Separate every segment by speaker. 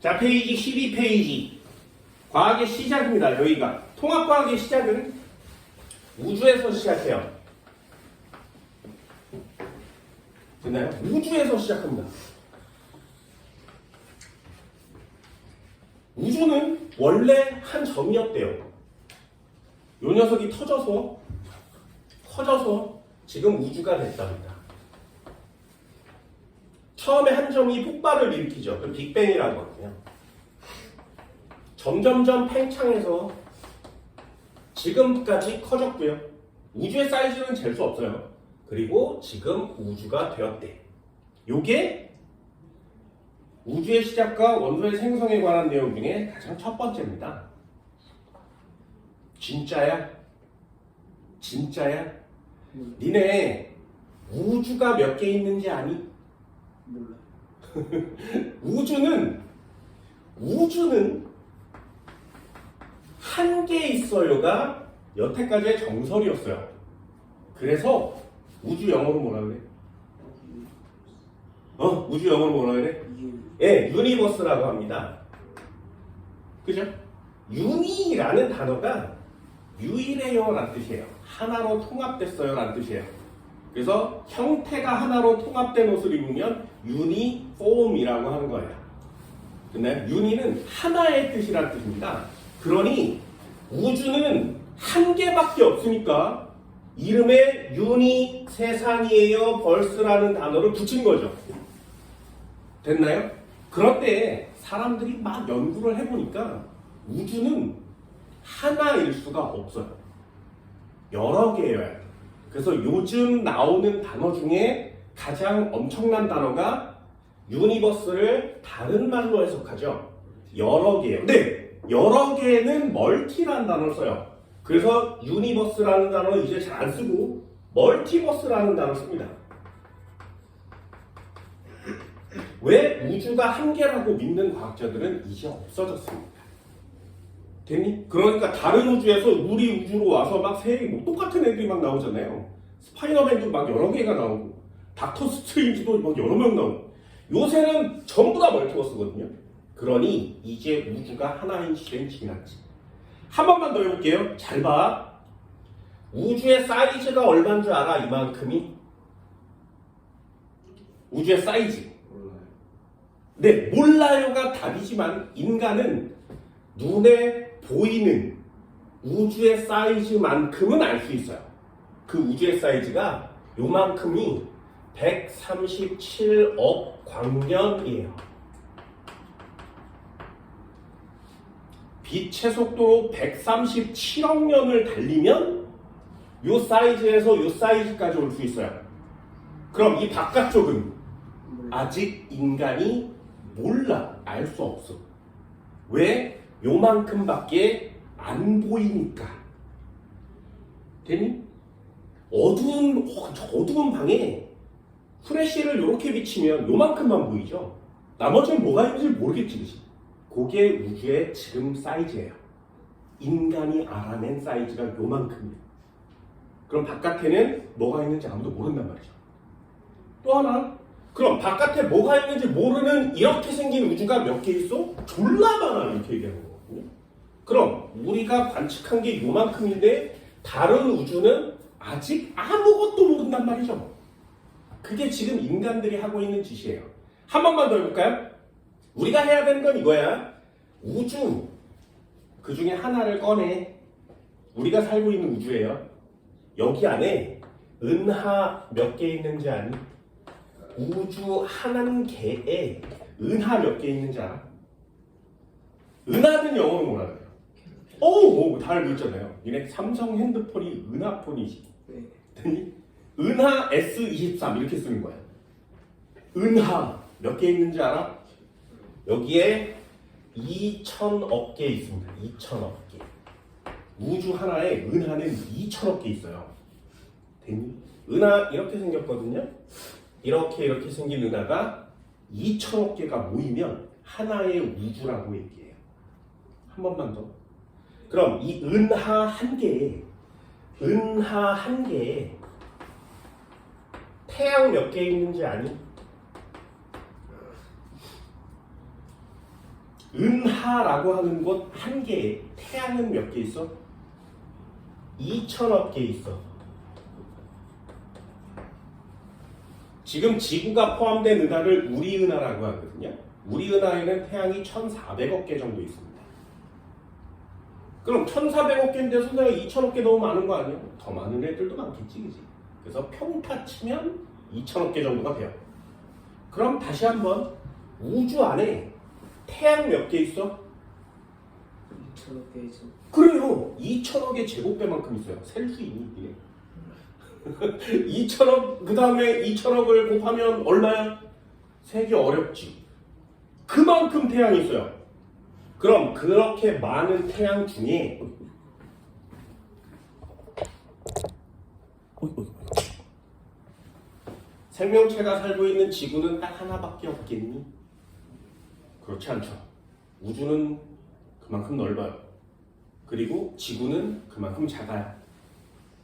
Speaker 1: 자, 페이지 12페이지. 과학의 시작입니다. 여기가. 통합과학의 시작은 우주에서 시작해요. 됐나요? 우주에서 시작합니다. 우주는 원래 한 점이었대요. 요 녀석이 터져서 지금 우주가 됐답니다. 처음에 한 점이 폭발을 일으키죠. 그 빅뱅이라고 하거든요. 점점점 팽창해서 지금까지 커졌고요. 우주의 사이즈는 잴 수 없어요. 그리고 지금 우주가 되었대. 요게 우주의 시작과 원소의 생성에 관한 내용 중에 가장 첫 번째입니다. 진짜야? 진짜야? 니네 우주가 몇 개 있는지 아니?
Speaker 2: 몰라.
Speaker 1: 우주는 한 개 있어요가 여태까지의 정설이었어요. 그래서 우주 영어로 뭐라 그래? 우주 영어로 뭐라 그래? 예, 유니버스라고 합니다. 그죠? 유니라는 단어가 유일해요 라는 뜻이에요. 하나로 통합됐어요 라는 뜻이에요. 그래서 형태가 하나로 통합된 옷을 입으면 유니폼이라고 하는 거예요. 근데 유니는 하나의 뜻이라는 뜻입니다. 그러니 우주는 한 개밖에 없으니까 이름에 유니 세상이에요 벌스라는 단어를 붙인 거죠. 됐나요? 그런데 사람들이 막 연구를 해보니까 우주는 하나일 수가 없어요. 여러 개여야 돼요. 그래서 요즘 나오는 단어 중에 가장 엄청난 단어가 유니버스를 다른 말로 해석하죠. 여러 개요. 네! 여러 개는 멀티라는 단어를 써요. 그래서 유니버스라는 단어 이제 잘 안 쓰고 멀티버스라는 단어를 씁니다. 왜 우주가 한 개라고 믿는 과학자들은 이제 없어졌습니다. 됐니? 그러니까 다른 우주에서 우리 우주로 와서 막 뭐 똑같은 애들이 막 나오잖아요. 스파이더맨도 막 여러 개가 나오고 닥터 스트레인지도 막 여러 명 나오고 요새는 전부 다 멀티버스거든요. 그러니 이제 우주가 하나인 시대는 지났지. 한 번만 더 해볼게요. 잘 봐. 우주의 사이즈가 얼마인 줄 알아? 이만큼이? 우주의 사이즈.
Speaker 2: 몰라요.
Speaker 1: 네, 몰라요가 답이지만 인간은 눈에 보이는 우주의 사이즈만큼은 알 수 있어요. 그 우주의 사이즈가 요만큼이 137억 광년이에요. 빛의 속도로 137억 년을 달리면 요 사이즈에서 요 사이즈까지 올 수 있어요. 그럼 이 바깥쪽은 아직 인간이 몰라. 알 수 없어. 왜? 요만큼밖에 안 보이니까. 되니? 어두운 방에 후레쉬를 이렇게 비치면 요만큼만 보이죠? 나머지는 뭐가 있는지 모르겠지, 그치? 그게 우주의 지금 사이즈예요. 인간이 알아낸 사이즈가 요만큼이에요. 그럼 바깥에는 뭐가 있는지 아무도 모른단 말이죠. 또 하나, 그럼 바깥에 뭐가 있는지 모르는 이렇게 생긴 우주가 몇 개 있어? 졸라 많아, 이렇게 얘기하는 거거든요. 그럼 우리가 관측한 게 요만큼인데 다른 우주는 아직 아무것도 모른단 말이죠. 그게 지금 인간들이 하고 있는 짓이에요. 한 번만 더 해볼까요? 우리가 해야 되는 건 이거야. 우주 그 중에 하나를 꺼내. 우리가 살고 있는 우주예요. 여기 안에 은하 몇 개 있는지 아니? 우주 한 개에 은하 몇 개 있는지 알아? 은하는 영어로 뭐라 그래요? 다 알고 있잖아요. 얘네 삼성 핸드폰이 은하폰이지.
Speaker 2: 네.
Speaker 1: 은하 S23 이렇게 쓰는 거야. 은하 몇 개 있는지 알아? 여기에 2,000억 개 있습니다. 2,000억 개. 우주 하나에 은하는 2,000억 개 있어요. 됐니? 은하 이렇게 생겼거든요. 이렇게 생긴 은하가 2,000억 개가 모이면 하나의 우주라고 얘기해요. 한 번만 더. 그럼 이 은하 한 개에 태양 몇 개 있는지 아니? 은하라고 하는 곳 한 개에 태양은 몇 개 있어? 2천억 개 있어. 지금 지구가 포함된 은하를 우리 은하라고 하거든요. 우리 은하에는 태양이 1,400억 개 정도 있습니다. 그럼 1,400억 개인데 선생님 2천억 개 너무 많은 거 아니야? 더 많은 애들도 많겠지, 그지? 그래서 평타 치면 2천억 개 정도가 돼요. 그럼 다시 한번 우주 안에 태양 몇 개 있어?
Speaker 2: 2천억 개 있어.
Speaker 1: 그래요. 2천억의 제곱배만큼 있어요. 셀 수 있니? 이게? 2천억, 그 다음에 2천억을 곱하면 얼마야? 세기 어렵지. 그만큼 태양이 있어요. 그럼 그렇게 많은 태양 중에 생명체가 살고 있는 지구는 딱 하나밖에 없겠니? 그렇지 않죠. 우주는 그만큼 넓어요. 그리고 지구는 그만큼 작아요.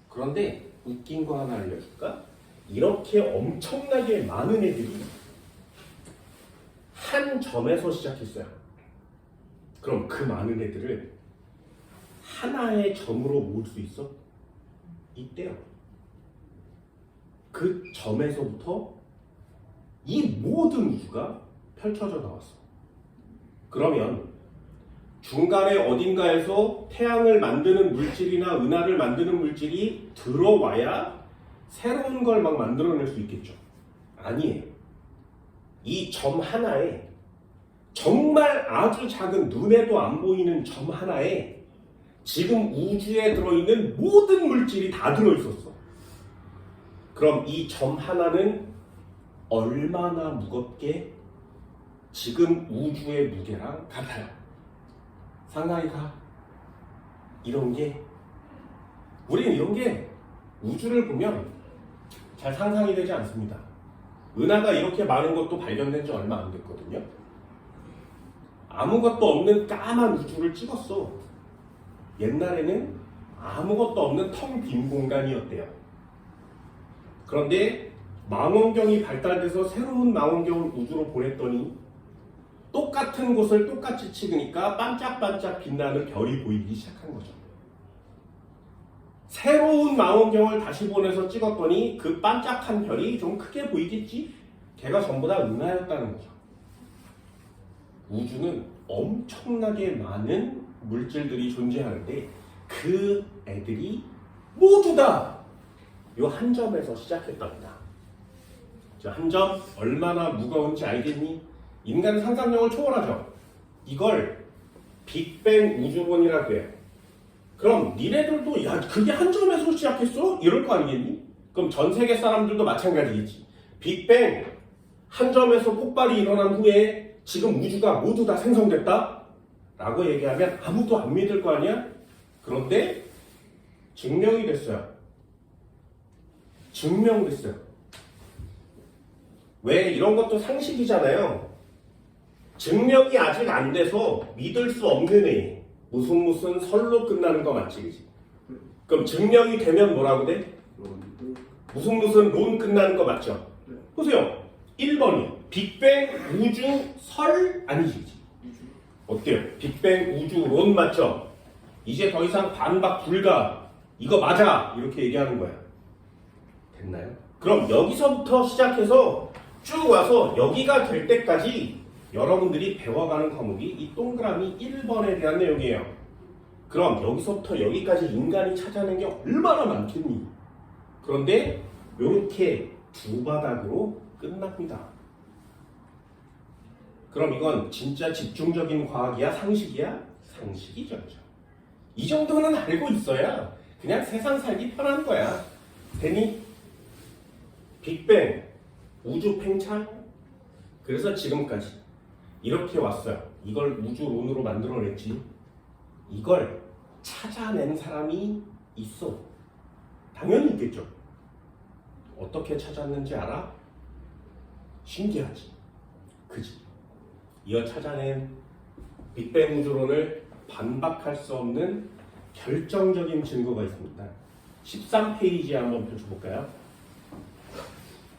Speaker 1: 그런데 웃긴 거 하나 알려줄까? 이렇게 엄청나게 많은 애들이 한 점에서 시작했어요. 그럼 그 많은 애들을 하나의 점으로 모을 수 있어? 있대요. 그 점에서부터 이 모든 우주가 펼쳐져 나왔어. 그러면 중간에 어딘가에서 태양을 만드는 물질이나 은하를 만드는 물질이 들어와야 새로운 걸 막 만들어낼 수 있겠죠. 아니에요. 이 점 하나에 정말 아주 작은 눈에도 안 보이는 점 하나에 지금 우주에 들어있는 모든 물질이 다 들어있었어. 그럼 이 점 하나는 얼마나 무겁게 지금 우주의 무게랑 같아요. 상상이 가. 이런 게 우리는 이런 게 우주를 보면 잘 상상이 되지 않습니다. 은하가 이렇게 많은 것도 발견된 지 얼마 안 됐거든요. 아무것도 없는 까만 우주를 찍었어. 옛날에는 아무것도 없는 텅 빈 공간이었대요. 그런데 망원경이 발달돼서 새로운 망원경을 우주로 보냈더니 똑같은 곳을 똑같이 찍으니까 반짝반짝 빛나는 별이 보이기 시작한 거죠. 새로운 망원경을 다시 보내서 찍었더니 그 반짝한 별이 좀 크게 보이겠지? 걔가 전부 다 은하였다는 거죠. 우주는 엄청나게 많은 물질들이 존재하는데 그 애들이 모두 다 요 한 점에서 시작했답니다. 저 한 점 얼마나 무거운지 알겠니? 인간 상상력을 초월하죠. 이걸 빅뱅 우주론이라고 해요. 그럼 니네들도 야 그게 한 점에서 시작했어? 이럴 거 아니겠니? 그럼 전 세계 사람들도 마찬가지겠지. 빅뱅 한 점에서 폭발이 일어난 후에 지금 우주가 모두 다 생성됐다? 라고 얘기하면 아무도 안 믿을 거 아니야? 그런데 증명이 됐어요. 증명됐어요. 왜 이런 것도 상식이잖아요. 증명이 아직 안 돼서 믿을 수 없는 애 무슨 설로 끝나는 거 맞지, 그지? 그럼 증명이 되면 뭐라고 돼? 무슨 론 끝나는 거 맞죠? 보세요. 1번이 빅뱅 우주 설 아니지? 어때요? 빅뱅 우주 론 맞죠? 이제 더 이상 반박 불가. 이거 맞아. 이렇게 얘기하는 거야. 됐나요? 그럼 여기서부터 시작해서 쭉 와서 여기가 될 때까지 여러분들이 배워가는 과목이 이 동그라미 1번에 대한 내용이에요. 그럼 여기서부터 여기까지 인간이 찾아낸 게 얼마나 많겠니? 그런데 이렇게 두 바닥으로 끝납니다. 그럼 이건 진짜 집중적인 과학이야? 상식이야? 상식이죠. 이 정도는 알고 있어야 그냥 세상 살기 편한 거야. 되니? 빅뱅, 우주 팽창? 그래서 지금까지 이렇게 왔어요. 이걸 우주론으로 만들어냈지. 이걸 찾아낸 사람이 있어. 당연히 있겠죠. 어떻게 찾았는지 알아? 신기하지. 그지? 이어 찾아낸 빅뱅 우주론을 반박할 수 없는 결정적인 증거가 있습니다. 13페이지에 한번 펼쳐볼까요?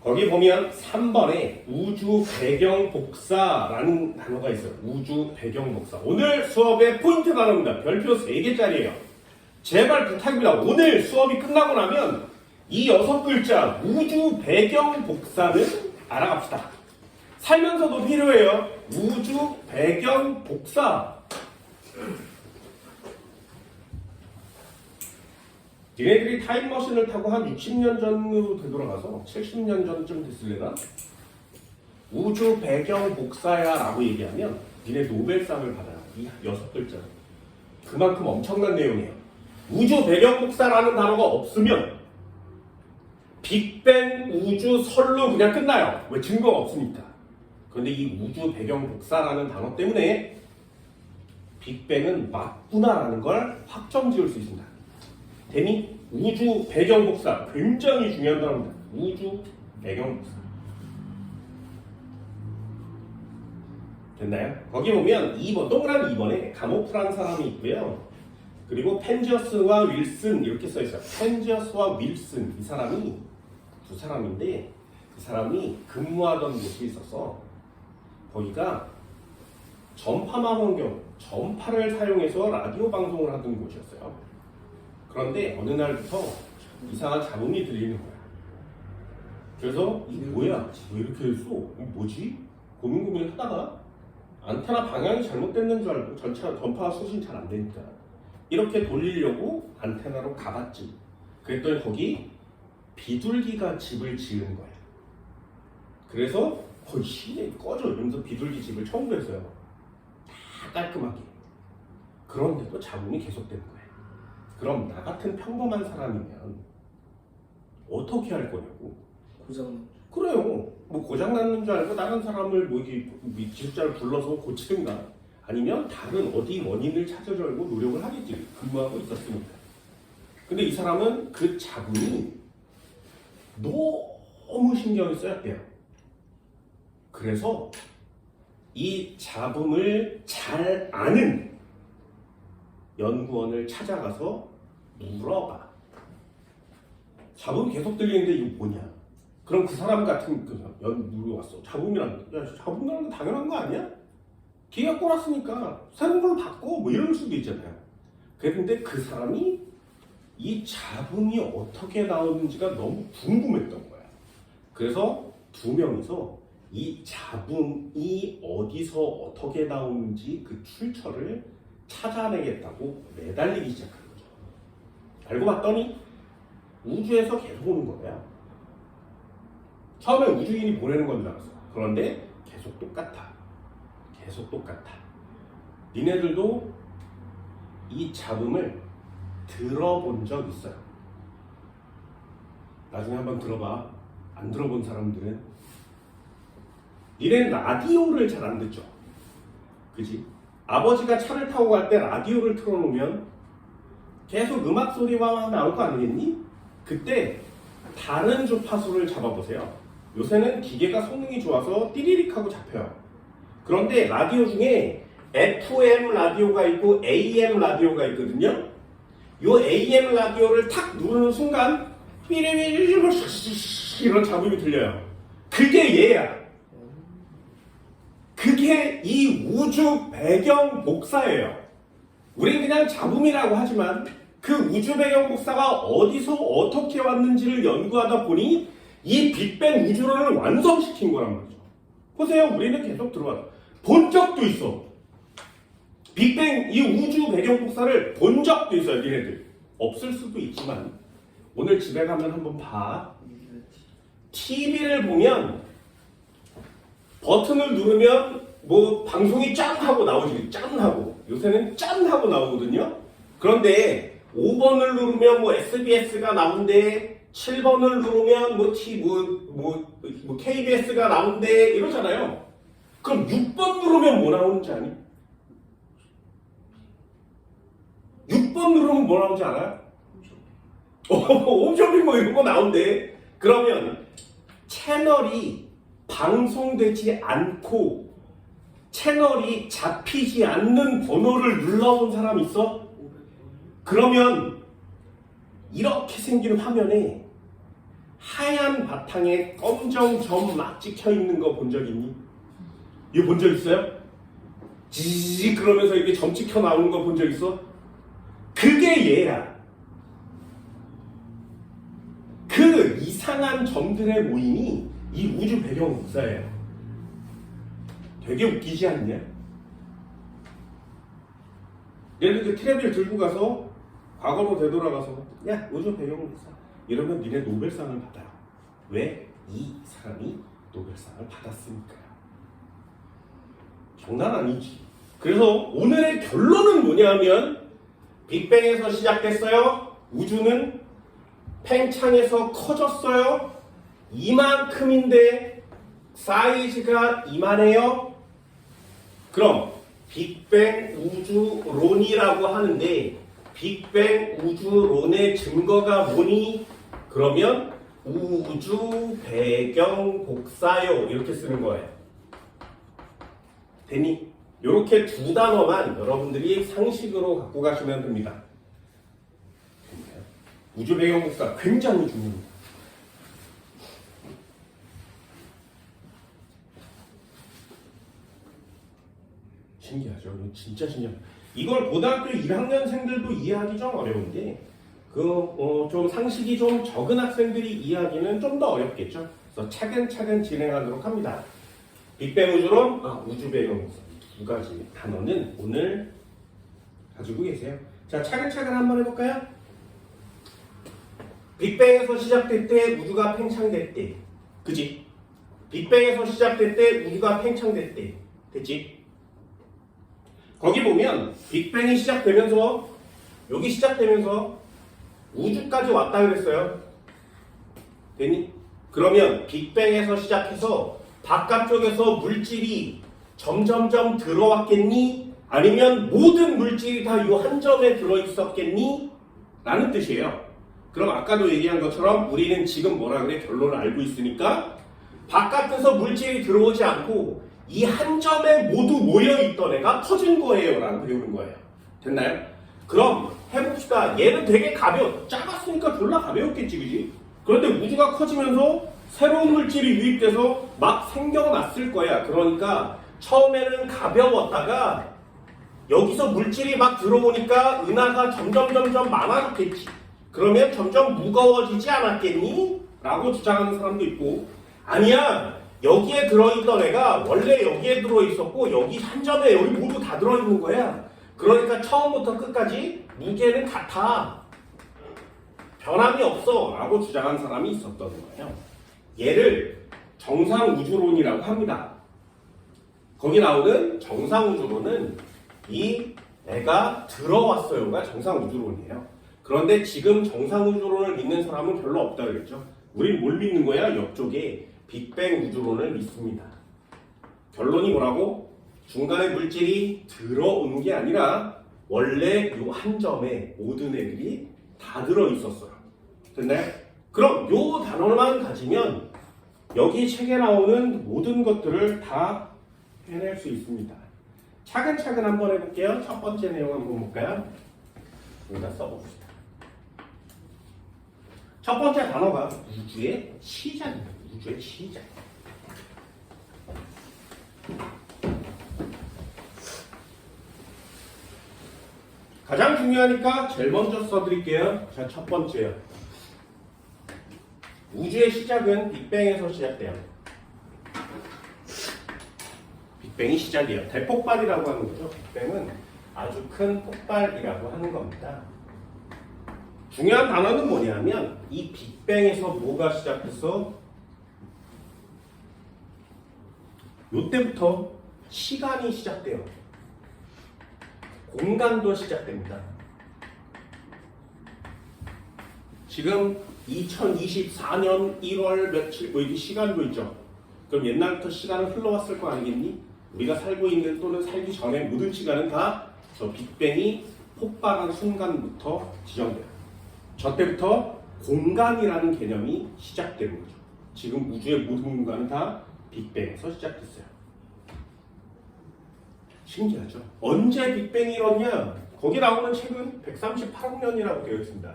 Speaker 1: 거기 보면 3번에 우주 배경 복사라는 단어가 있어요. 우주 배경 복사. 오늘 수업의 포인트 단어입니다. 별표 3개짜리예요. 제발 부탁입니다. 오늘 수업이 끝나고 나면 이 6글자 우주 배경 복사는 알아갑시다. 살면서도 필요해요. 우주 배경 복사. 니네들이 타임머신을 타고 한 60년 전으로 되돌아가서 70년 전쯤 됐을래나? 우주 배경 복사야 라고 얘기하면 니네 노벨상을 받아요. 이 6글자. 그만큼 엄청난 내용이에요. 우주 배경 복사라는 단어가 없으면 빅뱅 우주 설로 그냥 끝나요. 왜? 증거가 없으니까. 그런데 이 우주 배경 복사라는 단어 때문에 빅뱅은 맞구나라는 걸 확정 지을 수 있습니다. 데미 우주 배경 복사 굉장히 중요한 단어입니다. 우주 배경 복사. 됐나요? 거기 보면 2번, 동그라미 2번에 가모프라는 사람이 있고요. 그리고 펜지어스와 윌슨 이렇게 써있어요. 펜지어스와 윌슨, 이 사람이 두 사람인데 그 사람이 근무하던 곳이 있어서 거기가 전파망원경, 전파를 사용해서 라디오 방송을 하던 곳이었어요. 그런데 어느 날부터 이상한 잡음이 들리는 거야. 그래서 이게 뭐야? 왜 이렇게 했어? 이게 뭐지? 고민 하다가 안테나 방향이 잘못됐는 줄 알고 전파 수신 잘 안 되니까 이렇게 돌리려고 안테나로 가봤지. 그랬더니 거기 비둘기가 집을 지은 거야. 그래서 거의 시내 꺼져 이러면서 비둘기 집을 청소했어요. 다 깔끔하게. 그런데도 잡음이 계속되는 거야. 그럼 나 같은 평범한 사람이면 어떻게 할 거냐고.
Speaker 2: 고장.
Speaker 1: 그래요. 뭐 고장 났는 줄 알고 다른 사람을 뭐 이렇게 기술자를 불러서 고치든가 아니면 다른 어디 원인을 찾으려고 노력을 하겠지. 근무하고 있었으니까. 근데 이 사람은 그 잡음이 너무 신경을 써야 돼요. 그래서 이 잡음을 잘 아는 연구원을 찾아가서 물어봐. 잡음이 계속 들리는데 이거 뭐냐? 그럼 그 사람 같은 물어봤어. 잡음이라는 거. 야, 잡음이라는 거 당연한 거 아니야? 기가 꼬랐으니까 새로운 걸로 바꿔. 뭐 이럴 수도 있잖아요. 그런데 그 사람이 이 잡음이 어떻게 나오는지가 너무 궁금했던 거야. 그래서 두 명이서 이 잡음이 어디서 어떻게 나오는지 그 출처를 찾아내겠다고 매달리기 시작한 거죠. 알고 봤더니 우주에서 계속 오는 거야. 처음에 우주인이 보내는 건 줄 알았어. 그런데 계속 똑같아. 계속 똑같아. 니네들도 이 잡음을 들어본 적 있어요. 나중에 한번 들어봐. 안 들어본 사람들은 니네는 라디오를 잘 안 듣죠. 그지? 아버지가 차를 타고 갈 때 라디오를 틀어놓으면 계속 음악 소리가 나올 거 아니겠니? 그때 다른 주파수를 잡아보세요. 요새는 기계가 성능이 좋아서 띠리릭 하고 잡혀요. 그런데 라디오 중에 FM 라디오가 있고 AM 라디오가 있거든요. 요 AM 라디오를 탁 누르는 순간 삐리리리 이런 잡음이 들려요. 그게 얘야. 그게 이 우주 배경 복사예요. 우린 그냥 잡음이라고 하지만 그 우주 배경 복사가 어디서 어떻게 왔는지를 연구하다 보니 이 빅뱅 우주론을 완성시킨 거란 말이죠. 보세요. 우리는 계속 들어와서 본 적도 있어. 빅뱅 이 우주 배경 복사를 본 적도 있어요. 니네들. 없을 수도 있지만 오늘 집에 가면 한번 봐. TV를 보면 버튼을 누르면 뭐 방송이 짠 하고 나오지. 짠 하고. 요새는 짠 하고 나오거든요. 그런데 5번을 누르면 뭐 SBS가 나온대. 7번을 누르면 뭐 KBS가 나온대. 이러잖아요. 그럼 6번 누르면 뭐 나오는지 아니? 6번 누르면 뭐 나오는지 알아요? 홈쇼핑 뭐 이런 거 나온대. 그러면 채널이 방송되지 않고 채널이 잡히지 않는 번호를 눌러본 사람 있어? 그러면 이렇게 생긴 화면에 하얀 바탕에 검정 점 막 찍혀 있는 거 본 적 있니? 이거 본 적 있어요? 지지직 그러면서 이게 점 찍혀 나오는 거 본 적 있어? 그게 얘야. 그 이상한 점들의 모임이 이 우주 배경 복사예요. 되게 웃기지 않냐? 예를 들어 트레비를 들고 가서 과거로 되돌아가서 야 우주 배경 복사 이러면 니네 노벨상을 받아요. 왜? 이 사람이 노벨상을 받았으니까요. 장난 아니지. 그래서 오늘의 결론은 뭐냐면 빅뱅에서 시작됐어요. 우주는 팽창에서 커졌어요. 이만큼인데 사이즈가 이만해요. 그럼 빅뱅 우주론이라고 하는데 빅뱅 우주론의 증거가 뭐니? 그러면 우주 배경 복사요 이렇게 쓰는 거예요. 되니? 이렇게 두 단어만 여러분들이 상식으로 갖고 가시면 됩니다. 우주 배경 복사 굉장히 중요합니다. 신기하죠? 진짜 신기합니다. 이걸 고등학교 1학년생들도 이해하기 좀 어려운데 좀 상식이 좀 적은 학생들이 이해하기는 좀 더 어렵겠죠. 그래서 차근차근 진행하도록 합니다. 빅뱅 우주론, 우주 배경 복사 두 가지 단어는 오늘 가지고 계세요. 자, 차근차근 한번 해볼까요? 빅뱅에서 시작될 때 우주가 팽창될 때, 그지? 빅뱅에서 시작될 때 우주가 팽창될 때, 됐지? 거기 보면 빅뱅이 시작되면서 여기 시작되면서 우주까지 왔다 그랬어요. 됐니? 그러면 빅뱅에서 시작해서 바깥쪽에서 물질이 점점점 들어왔겠니? 아니면 모든 물질이 다 이 한 점에 들어있었겠니? 라는 뜻이에요. 그럼 아까도 얘기한 것처럼 우리는 지금 뭐라 그래? 결론을 알고 있으니까 바깥에서 물질이 들어오지 않고 이 한 점에 모두 모여있던 애가 터진 거예요 라고 배우는 거예요. 됐나요? 그럼 해봅시다. 얘는 되게 가벼워. 작았으니까 졸라 가벼웠겠지, 그지? 그런데 우주가 커지면서 새로운 물질이 유입돼서 막 생겨났을 거야. 그러니까 처음에는 가벼웠다가 여기서 물질이 막 들어오니까 은하가 점점 많아졌겠지. 그러면 점점 무거워지지 않았겠니? 라고 주장하는 사람도 있고, 아니야, 여기에 들어있던 애가 원래 여기에 들어있었고 여기 한 점에 여기 모두 다 들어있는 거야. 그러니까 처음부터 끝까지 무게는 같아. 변함이 없어 라고 주장한 사람이 있었던 거예요. 얘를 정상우주론이라고 합니다. 거기 나오는 정상우주론은 이 애가 들어왔어요가 정상우주론이에요. 그런데 지금 정상우주론을 믿는 사람은 별로 없다 그랬죠. 우린 뭘 믿는 거야? 옆쪽에 빅뱅 우주론을 믿습니다. 결론이 뭐라고? 중간에 물질이 들어온 게 아니라 원래 요 한 점에 모든 애들이 다 들어있었어요. 됐나요? 그럼 요 단어만 가지면 여기 책에 나오는 모든 것들을 다 해낼 수 있습니다. 차근차근 한번 해볼게요. 첫 번째 내용 한번 볼까요? 여기다 써봅시다. 첫 번째 단어가 우주의 시작입니다. 우주의 시작. 가장 중요하니까 제일 먼저 써드릴게요. 자, 첫 번째요. 우주의 시작은 빅뱅에서 시작돼요. 빅뱅이 시작이에요. 대폭발이라고 하는 거죠. 빅뱅은 아주 큰 폭발이라고 하는 겁니다. 중요한 단어는 뭐냐면 이 빅뱅에서 뭐가 시작해서 이때부터 시간이 시작돼요. 공간도 시작됩니다. 지금 2024년 1월 며칠 뭐 이렇게 시간도 있죠. 그럼 옛날부터 시간은 흘러왔을 거 아니겠니? 우리가 살고 있는 또는 살기 전에 모든 시간은 다 저 빅뱅이 폭발한 순간부터 지정돼요. 저 때부터 공간이라는 개념이 시작되는 거죠. 지금 우주의 모든 공간은 다 빅뱅에서 시작됐어요. 신기하죠? 언제 빅뱅이 일었냐? 거기 나오는 책은 138억 년이라고 되어 있습니다.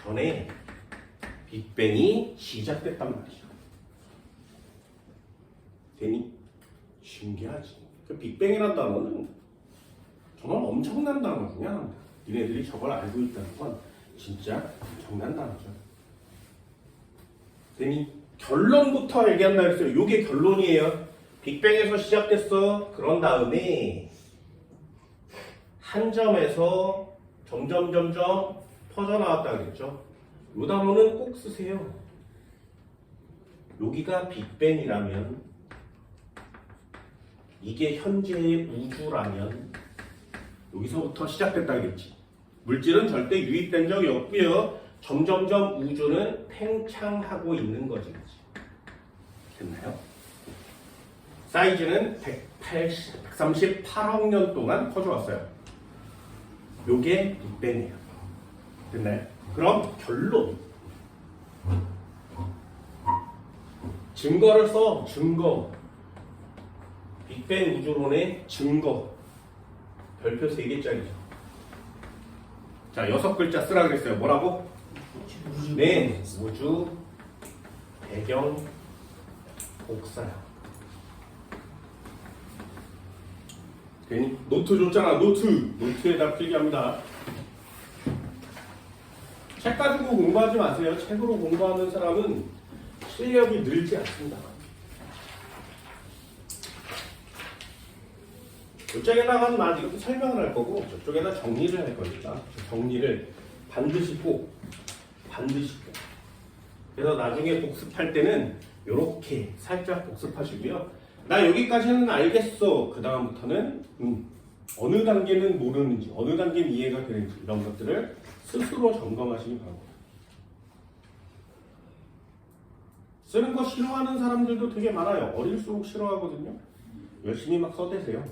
Speaker 1: 전에 빅뱅이 시작됐단 말이죠. 되니? 신기하지. 그 빅뱅이라는 단어는 정말 엄청난 단어 중에 하나입니다. 니네들이 저걸 알고 있다는 건 진짜 엄청난 단어죠. 되니? 결론부터 얘기한다 했어요. 요게 결론이에요. 빅뱅에서 시작됐어. 그런 다음에 한 점에서 점점 퍼져나왔다 그랬죠. 요 단어는 꼭 쓰세요. 여기가 빅뱅이라면, 이게 현재의 우주라면 여기서부터 시작됐다겠지. 물질은 절대 유입된 적이 없고요. 점점점 우주는 팽창하고 있는 거지. 됐나요? 사이즈는 138억 년 동안 커져왔어요. 요게 빅뱅이에요. 됐나요? 그럼 결론. 증거를 써. 증거. 빅뱅 우주론의 증거. 별표 3개짜리죠. 자, 6글자 쓰라 그랬어요. 뭐라고? 네, 우주 배경 복사요. 괜히 노트 줬잖아. 노트에다 필기합니다. 책 가지고 공부하지 마세요. 책으로 공부하는 사람은 실력이 늘지 않습니다. 이쪽에다가는 난 이렇게 설명을 할 거고, 저쪽에다 정리를 할 거니까 정리를 반드시 꼭. 그래서 나중에 복습할 때는 이렇게 살짝 복습하시고요. 나 여기까지는 알겠어. 그 다음부터는 어느 단계는 모르는지, 어느 단계는 이해가 되는지, 이런 것들을 스스로 점검하시기 바랍니다. 쓰는 거 싫어하는 사람들도 되게 많아요. 어릴수록 싫어하거든요. 열심히 막 써대세요.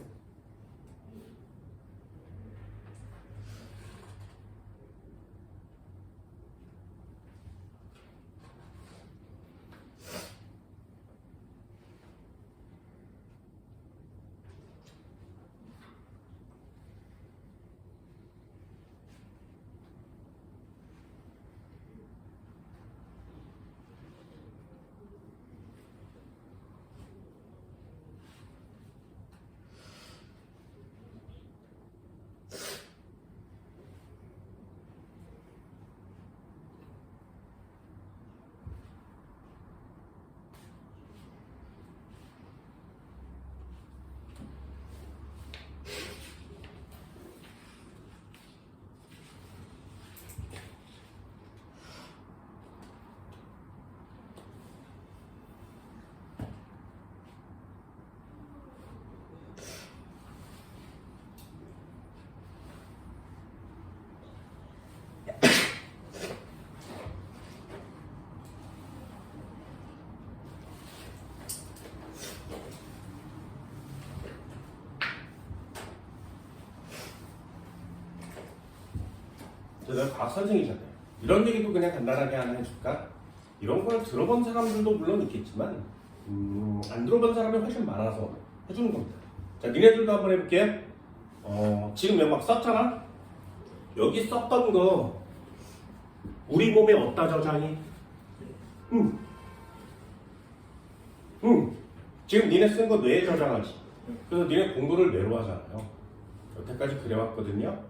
Speaker 1: 내가 과학 선생이잖아요. 이런 얘기도 그냥 간단하게 하나 해줄까? 이런 걸 들어본 사람들도 물론 있겠지만 안 들어본 사람이 훨씬 많아서 해주는 겁니다. 자, 니네들도 한번 해볼게요. 지금 여기 막 썼잖아? 여기 썼던 거 우리 몸에 어디다 저장해? 지금 니네 쓴 거 뇌에 저장하지. 그래서 니네 공부를 뇌로 하잖아요. 여태까지 그래왔거든요.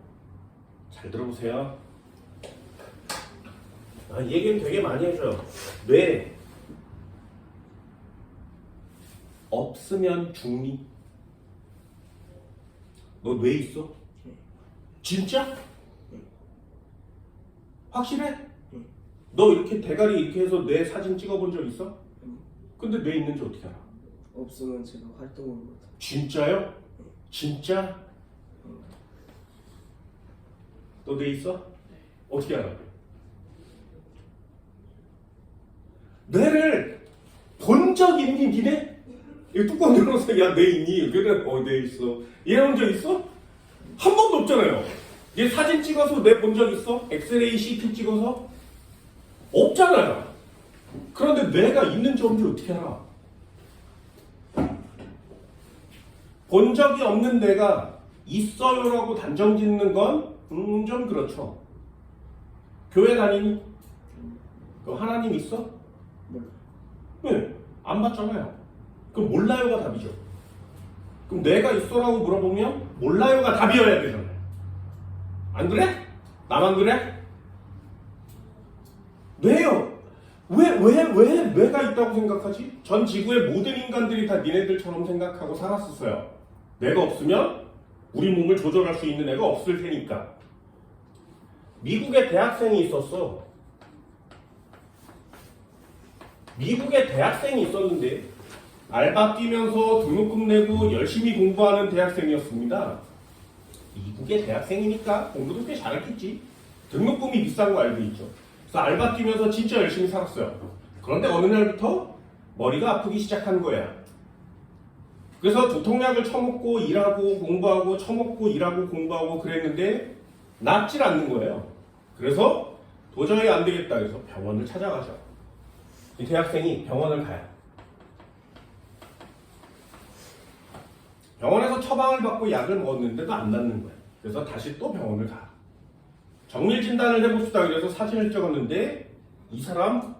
Speaker 1: 잘 들어보세요. 이 얘기는 되게 많이 해줘요. 뇌 없으면 죽니? 너 뇌 있어? 진짜? 확실해? 너 이렇게 대가리 이렇게 해서 뇌 사진 찍어본 적 있어? 근데 뇌 있는지 어떻게 알아?
Speaker 2: 없으면 제가 활동을 못해.
Speaker 1: 진짜요? 진짜? 너 뇌 있어? 어떻게 알아? 뇌를 본 적 있니 니네? 이 뚜껑 열어서 야 뇌 있니? 그래 뇌 있어. 이런 적 있어? 한 번도 없잖아요. 얘 사진 찍어서 뇌 본 적 있어? 엑스레이 CT 찍어서? 없잖아요. 그런데 뇌가 있는지 없는지 어떻게 알아? 본 적이 없는 뇌가 있어요라고 단정 짓는 건 좀 그렇죠. 교회 다니니? 그럼 하나님 있어?
Speaker 2: 몰라.
Speaker 1: 네, 안 봤잖아요. 그럼 몰라요가 답이죠. 그럼 내가 있어라고 물어보면 몰라요가 답이어야 되잖아요. 안 그래? 나만 그래? 왜요? 왜 뇌가 있다고 생각하지? 전 지구의 모든 인간들이 다 니네들처럼 생각하고 살았었어요. 뇌가 없으면 우리 몸을 조절할 수 있는 애가 없을 테니까. 미국에 대학생이 있었어. 미국에 대학생이 있었는데 알바 뛰면서 등록금 내고 열심히 공부하는 대학생이었습니다. 미국의 대학생이니까 공부도 꽤 잘했겠지. 등록금이 비싼 거 알고 있죠. 그래서 알바 뛰면서 진짜 열심히 살았어요. 그런데 어느 날부터 머리가 아프기 시작한 거야. 그래서 두통약을 처먹고 일하고 공부하고 처먹고 일하고 공부하고 그랬는데 낫질 않는 거예요. 그래서 도저히 안 되겠다 해서 병원을 찾아가죠. 이 대학생이 병원을 가요. 병원에서 처방을 받고 약을 먹었는데도 안 낫는 거예요. 그래서 다시 또 병원을 가. 정밀 진단을 해봅시다. 그래서 사진을 찍었는데 이 사람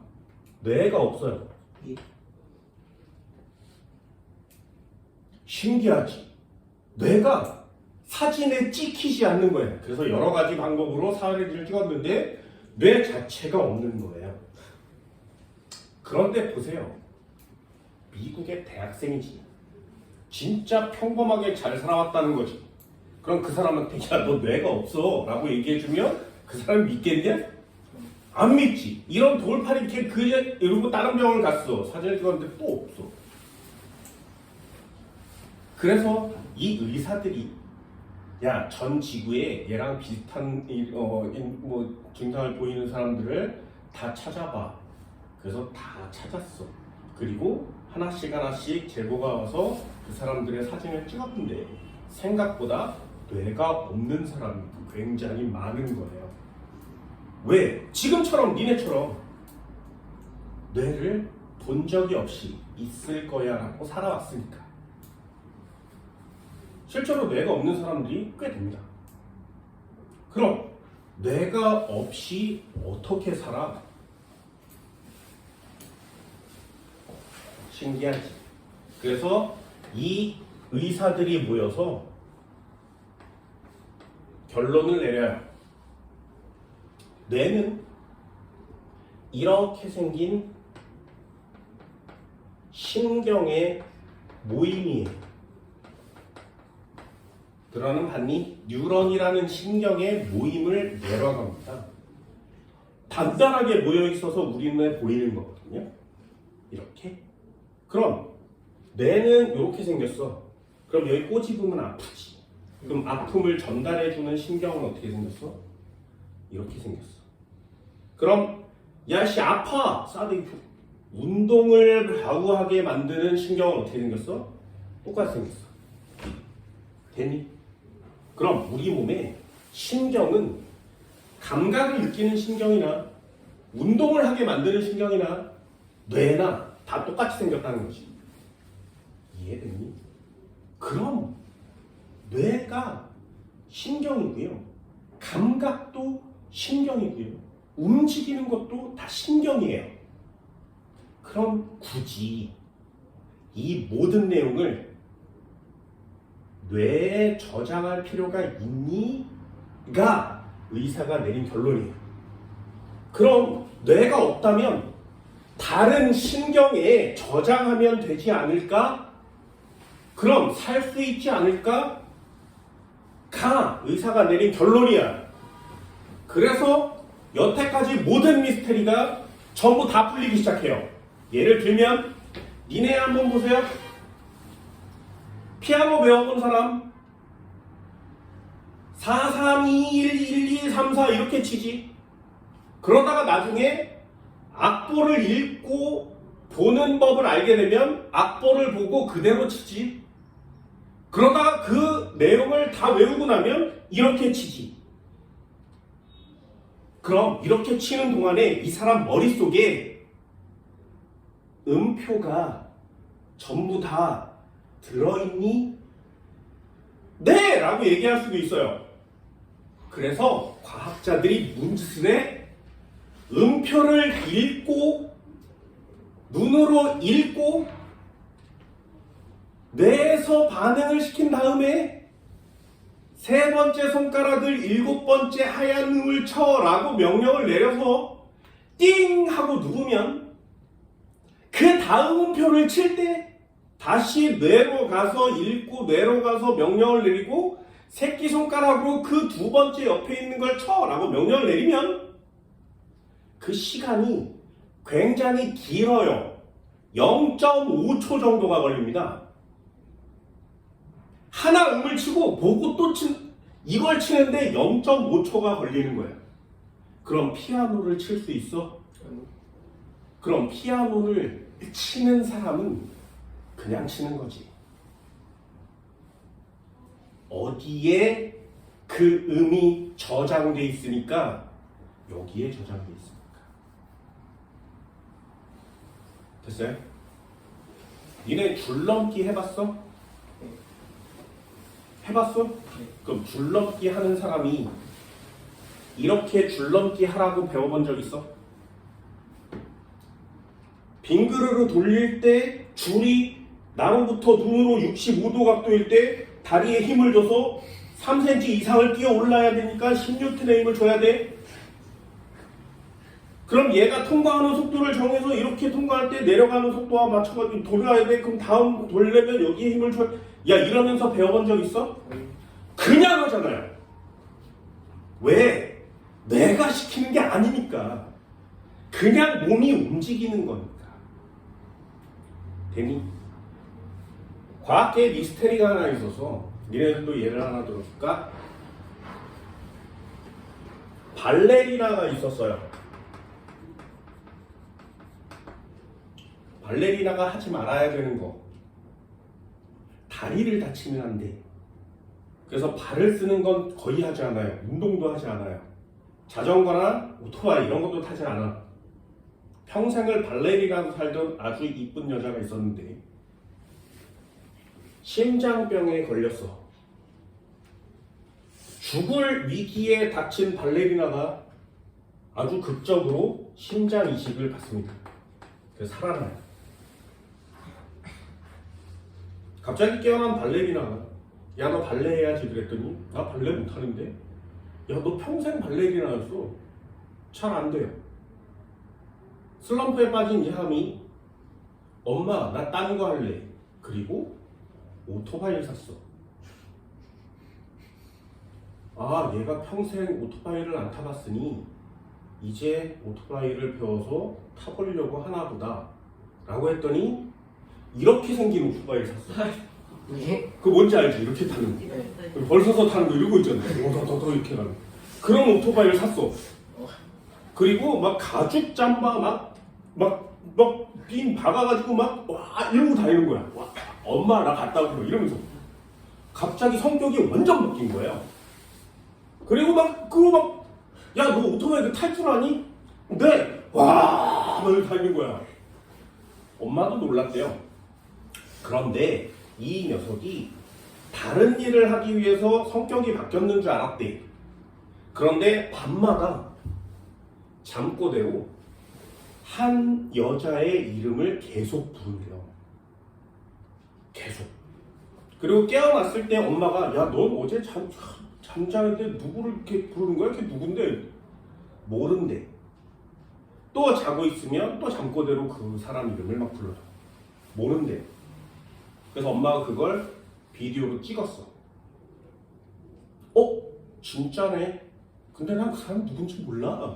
Speaker 1: 뇌가 없어요.
Speaker 2: 예.
Speaker 1: 신기하지? 뇌가 사진에 찍히지 않는 거예요. 그래서 여러 가지 방법으로 사진을 찍었는데 뇌 자체가 없는 거예요. 그런데 보세요. 미국의 대학생이지. 진짜 평범하게 잘 살아왔다는 거지. 그럼 그 사람한테 야 너 뇌가 없어 라고 얘기해주면 그 사람 믿겠냐? 안 믿지. 이런 돌팔이 걔 이러고 다른 병원을 갔어. 사진을 찍었는데 또 없어. 그래서 이 의사들이 야 전 지구에 얘랑 비슷한 증상을 보이는 사람들을 다 찾아봐. 그래서 다 찾았어. 그리고 하나씩 제보가 와서 그 사람들의 사진을 찍었는데 생각보다 뇌가 없는 사람이 굉장히 많은 거예요. 왜? 지금처럼 니네처럼 뇌를 본 적이 없이 있을 거야 라고 살아왔으니까. 실제로 뇌가 없는 사람들이 꽤 됩니다. 그럼 뇌가 없이 어떻게 살아? 신기하지. 그래서 이 의사들이 모여서 결론을 내려요. 뇌는 이렇게 생긴 신경의 모임이에요. 들어는 봤니? 뉴런이라는 신경의 모임을 뇌라고 합니다. 단단하게 모여 있어서 우리 눈에 보이는 거거든요. 이렇게. 그럼 뇌는 이렇게 생겼어. 그럼 여기 꼬집으면 아프지. 그럼 아픔을 전달해주는 신경은 어떻게 생겼어? 이렇게 생겼어. 그럼 야씨 아파! 싸대기 운동을 과우하게 만드는 신경은 어떻게 생겼어? 똑같이 생겼어. 됐니? 그럼 우리 몸에 신경은 감각을 느끼는 신경이나 운동을 하게 만드는 신경이나 뇌나 다 똑같이 생겼다는 거지. 이해됐니? 그럼 뇌가 신경이고요. 감각도 신경이고요. 움직이는 것도 다 신경이에요. 그럼 굳이 이 모든 내용을 뇌에 저장할 필요가 있니?가 의사가 내린 결론이에요. 그럼 뇌가 없다면 다른 신경에 저장하면 되지 않을까? 그럼 살 수 있지 않을까? 가 의사가 내린 결론이야. 그래서 여태까지 모든 미스테리가 전부 다 풀리기 시작해요. 예를 들면 니네 한번 보세요. 피아노 배워본 사람 4, 3, 2, 1, 1, 2, 3, 4 이렇게 치지. 그러다가 나중에 악보를 읽고 보는 법을 알게 되면 악보를 보고 그대로 치지. 그러다가 그 내용을 다 외우고 나면 이렇게 치지. 그럼 이렇게 치는 동안에 이 사람 머릿속에 음표가 전부 다 들어있니? 네! 라고 얘기할 수도 있어요. 그래서 과학자들이 문짓을 해? 음표를 읽고 눈으로 읽고 뇌에서 반응을 시킨 다음에 세 번째 손가락을 일곱 번째 하얀 음을 쳐라고 명령을 내려서 띵 하고 누르면 그 다음 음표를 칠 때 다시 뇌로 가서 읽고 뇌로 가서 명령을 내리고 새끼손가락으로 그 두 번째 옆에 있는 걸 쳐라고 명령을 내리면 그 시간이 굉장히 길어요. 0.5초 정도가 걸립니다. 하나 음을 치고 보고 또 이걸 치는데 0.5초가 걸리는 거예요. 그럼 피아노를 칠 수 있어? 그럼 피아노를 치는 사람은 그냥 치는 거지. 어디에 그 음이 저장돼 있으니까 여기에 저장돼 있습니다. 됐어요? 니네 줄넘기 해봤어? 해봤어? 그럼 줄넘기 하는 사람이 이렇게 줄넘기 하라고 배워본 적 있어? 빙그르르 돌릴 때 줄이 나로부터 눈으로 65도 각도일 때 다리에 힘을 줘서 3cm 이상을 뛰어 올라야 되니까 10N의 힘을 줘야 돼. 그럼 얘가 통과하는 속도를 정해서 이렇게 통과할 때 내려가는 속도와 맞춰가지고 돌아야 돼. 그럼 다음 돌려면 여기에 힘을 줘. 야, 이러면서 배워본 적 있어? 그냥 하잖아요. 왜? 내가 시키는 게 아니니까. 그냥 몸이 움직이는 거니까. 되니? 과학계에 미스테리가 하나 있어서 니네들도 예를 하나 들어줄까? 발레리나가 있었어요. 발레리나가 하지 말아야 되는 거. 다리를 다치면 안 돼. 그래서 발을 쓰는 건 거의 하지 않아요. 운동도 하지 않아요. 자전거나 오토바이 이런 것도 타지 않아. 평생을 발레리나로 살던 아주 이쁜 여자가 있었는데 심장병에 걸렸어. 죽을 위기에 닥친 발레리나가 아주 극적으로 심장 이식을 받습니다. 그래서 살아나요. 갑자기 깨어난 발레리나가 야, 너 발레 해야지 그랬더니 나 발레 못하는데. 야, 너 평생 발레리나였어. 잘 안 돼요. 슬럼프에 빠진 이 사람이 엄마 나 딴 거 할래. 그리고 오토바이를 샀어. 아, 얘가 평생 오토바이를 안 타봤으니 이제 오토바이를 배워서 타보려고 하나 보다 라고 했더니 이렇게 생긴 오토바이를 샀어. 그거 뭔지 알지? 이렇게 타는 거. 벌써서 타는 거 이러고 있잖아요. 더 이렇게 가는 그런 오토바이를 샀어. 그리고 막 가죽 잠바 빈 박아가지고 와 이러고 다니는 거야. 와, 엄마 나 갔다 오고 이러면서 갑자기 성격이 완전 바뀐 거예요. 그리고 야 너 오토바이 탈 줄 아니? 네. 와 이러고 다니는 거야. 엄마도 놀랐대요. 그런데 이 녀석이 다른 일을 하기 위해서 성격이 바뀌었는 줄 알았대. 그런데 밤마다 잠꼬대로 한 여자의 이름을 계속 부른대요. 계속. 그리고 깨어났을 때 엄마가 야, 넌 어제 잠자는데 누구를 이렇게 부르는 거야? 걔 누군데? 모른대. 또 자고 있으면 또 잠꼬대로 그 사람 이름을 막 불러줘. 모른대. 그래서 엄마가 그걸 비디오로 찍었어. 진짜네. 근데 난 그 사람 누군지 몰라.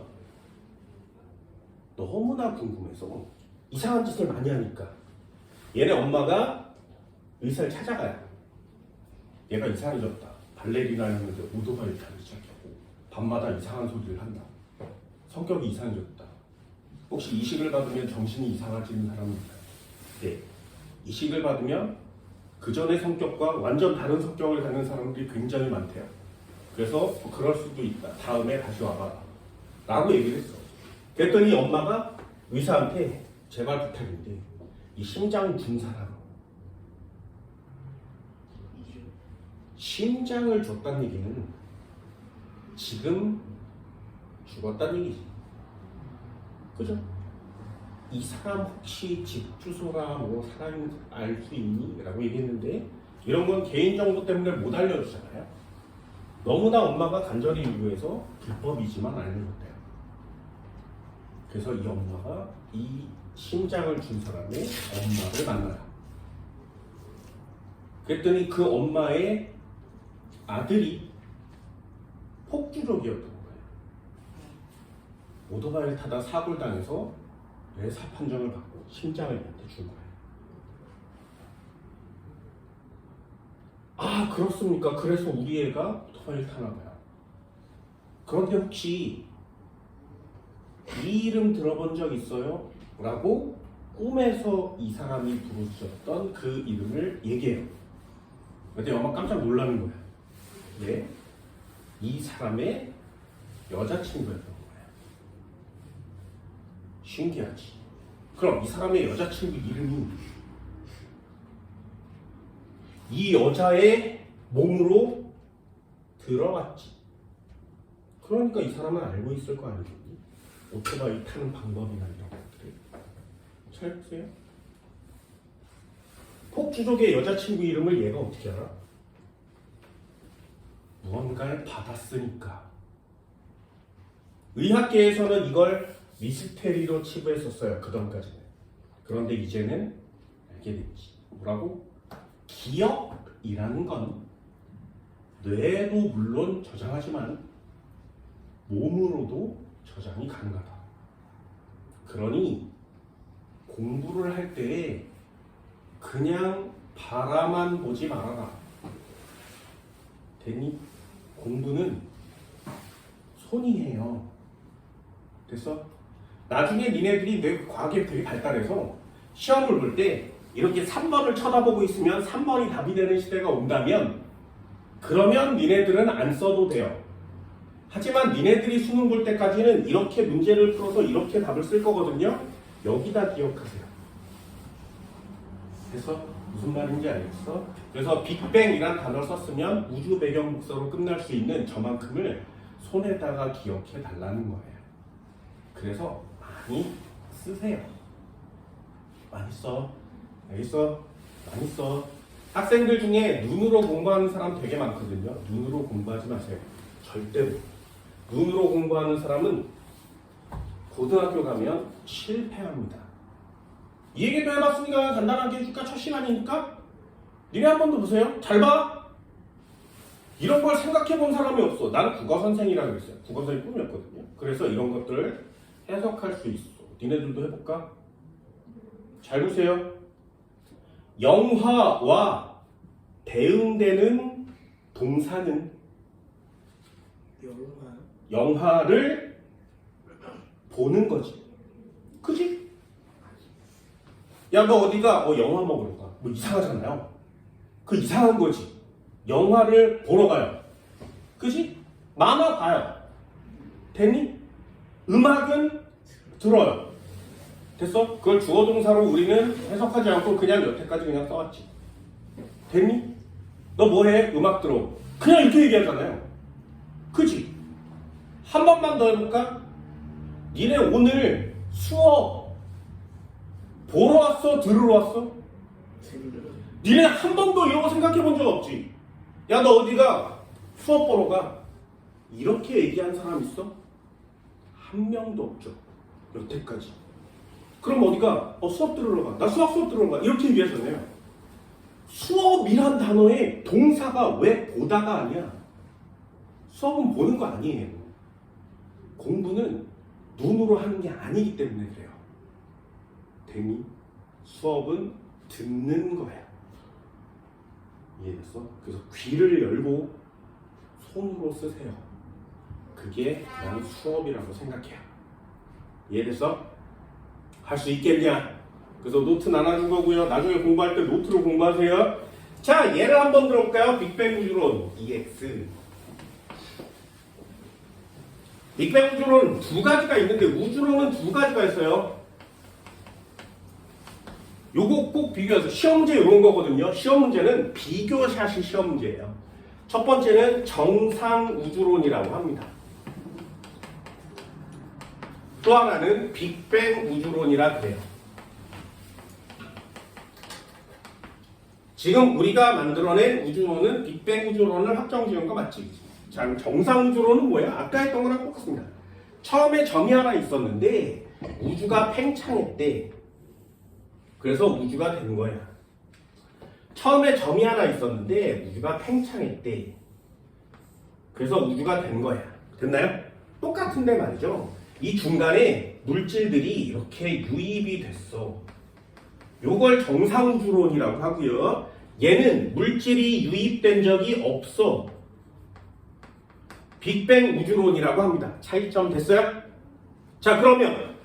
Speaker 1: 너무나 궁금해서 이상한 짓을 많이 하니까 얘네 엄마가 의사를 찾아가요. 얘가 이상해졌다. 발레리나였는데 오토바이 타기 시작했고 밤마다 이상한 소리를 한다. 성격이 이상해졌다. 혹시 이식을 받으면 정신이 이상해지는 사람입니다. 네. 이식을 받으면 그 전의 성격과 완전 다른 성격을 갖는 사람들이 굉장히 많대요. 그래서 그럴 수도 있다. 다음에 다시 와봐. 라고 얘기를 했어. 그랬더니 엄마가 의사한테 제발 부탁인데 이 심장 준 사람 심장을 줬다는 얘기는 지금 죽었다는 얘기지. 그죠? 이 사람 혹시 집 주소나 뭐 사람 알 수 있니? 라고 얘기했는데 이런 건 개인정보 때문에 못 알려주잖아요. 너무나 엄마가 간절히 요구해서 불법이지만 알려줬대요. 그래서 이 엄마가 이 심장을 준 사람의 엄마를 만나요. 그랬더니 그 엄마의 아들이 폭주족이었던 거예요. 오토바이를 타다 사고를 당해서 뇌사 판정을 받고 심장을 얘한테 준 거예요. 아, 그렇습니까? 그래서 우리 애가 오토바이를 타나 봐요. 그런데 혹시 이 이름 들어본 적 있어요? 라고 꿈에서 이 사람이 부르셨던 그 이름을 얘기해요. 근데 엄마 깜짝 놀라는 거예요. 왜? 이 사람의 여자친구였던 거예요. 신기하지? 그럼 이 사람의 여자친구 이름이 이 여자의 몸으로 들어갔지. 그러니까 이 사람은 알고 있을 거 아니겠니? 오토바이 타는 방법이나 이런 것들을. 잘 보세요. 폭주족의 여자친구 이름을 얘가 어떻게 알아? 무언가를 받았으니까. 의학계에서는 이걸 미스테리로 치부했었어요. 그전까지는. 그런데 이제는 알게 됐지. 뭐라고? 기억이라는 건 뇌에도 물론 저장하지만 몸으로도 저장이 가능하다. 그러니 공부를 할 때 그냥 바라만 보지 말아라. 됐니? 공부는 손이 해요. 됐어? 나중에 니네들이 뇌 과학이 되게 발달해서 시험을 볼 때 이렇게 3번을 쳐다보고 있으면 3번이 답이 되는 시대가 온다면 그러면 니네들은 안 써도 돼요. 하지만 니네들이 수능 볼 때까지는 이렇게 문제를 풀어서 이렇게 답을 쓸 거거든요. 여기다 기억하세요. 그래서 무슨 말인지 알겠어? 그래서 빅뱅이란 단어를 썼으면 우주 배경 복사로 끝날 수 있는 저만큼을 손에다가 기억해 달라는 거예요. 그래서 많이 쓰세요. 많이 써. 알겠어? 많이 써. 학생들 중에 눈으로 공부하는 사람 되게 많거든요. 눈으로 공부하지 마세요. 절대로. 눈으로 공부하는 사람은 고등학교 가면 실패합니다. 이 얘기도 해봤으니까 간단하게 해줄까? 첫 시간이니까? 니네 한 번 더 보세요. 잘 봐. 이런 걸 생각해 본 사람이 없어. 나는 국어 선생이라고 했어요. 국어 선생이 꿈이었거든요. 그래서 이런 것들을 해석할 수 있어. 니네들도 해볼까? 잘 보세요. 영화와 대응되는 동사는 영화를 보는 거지. 그지? 야, 너 어디가? 영화 먹으러 가. 뭐 이상하잖아요. 그 이상한 거지. 영화를 보러 가요. 그지? 만화 봐요. 됐니? 음악은 들어요. 됐어? 그걸 주어 동사로 우리는 해석하지 않고 그냥 여태까지 그냥 써왔지. 됐니? 너 뭐해? 음악 들어. 그냥 이렇게 얘기하잖아요. 그지? 한 번만 더 해볼까? 니네 오늘 수업 보러 왔어? 들으러 왔어? 니네 한 번도 이런 거 생각해 본 적 없지? 야, 너 어디가? 수업 보러 가. 이렇게 얘기한 사람 있어? 한 명도 없죠. 여태까지. 그럼 어디가? 수업 들으러 가. 나 수업 들으러 가. 이렇게 얘기하잖아요. 수업이란 단어의 동사가 왜 보다가 아니야? 수업은 보는 거 아니에요. 공부는 눈으로 하는 게 아니기 때문에 그래요. 됐니? 수업은 듣는 거야. 이해됐어? 그래서 귀를 열고 손으로 쓰세요. 그게 난 수업이라고 생각해요. 이해됐어? 할 수 있겠냐? 그래서 노트 나눠준 거고요. 나중에 공부할 때 노트로 공부하세요. 자, 예를 한번 들어볼까요? 빅뱅 우주론 EX. 빅뱅 우주론은 두 가지가 있는데 우주론은 두 가지가 있어요. 요거 꼭 비교해서 시험 문제 이런 거거든요. 시험 문제는 비교샷이 시험 문제예요. 첫 번째는 정상 우주론이라고 합니다. 또 하나는 빅뱅 우주론이라 그래요. 지금 우리가 만들어낸 우주론은 빅뱅 우주론을 확정지은 거 맞지? 자, 정상 우주론은 뭐야? 아까 했던 거랑 똑같습니다. 처음에 점이 하나 있었는데 우주가 팽창했대. 그래서 우주가 된 거야. 처음에 점이 하나 있었는데 우주가 팽창했대. 그래서 우주가 된 거야. 됐나요? 똑같은데 말이죠. 이 중간에 물질들이 이렇게 유입이 됐어. 요걸 정상우주론이라고 하고요. 얘는 물질이 유입된 적이 없어. 빅뱅 우주론이라고 합니다. 차이점 됐어요? 자, 그러면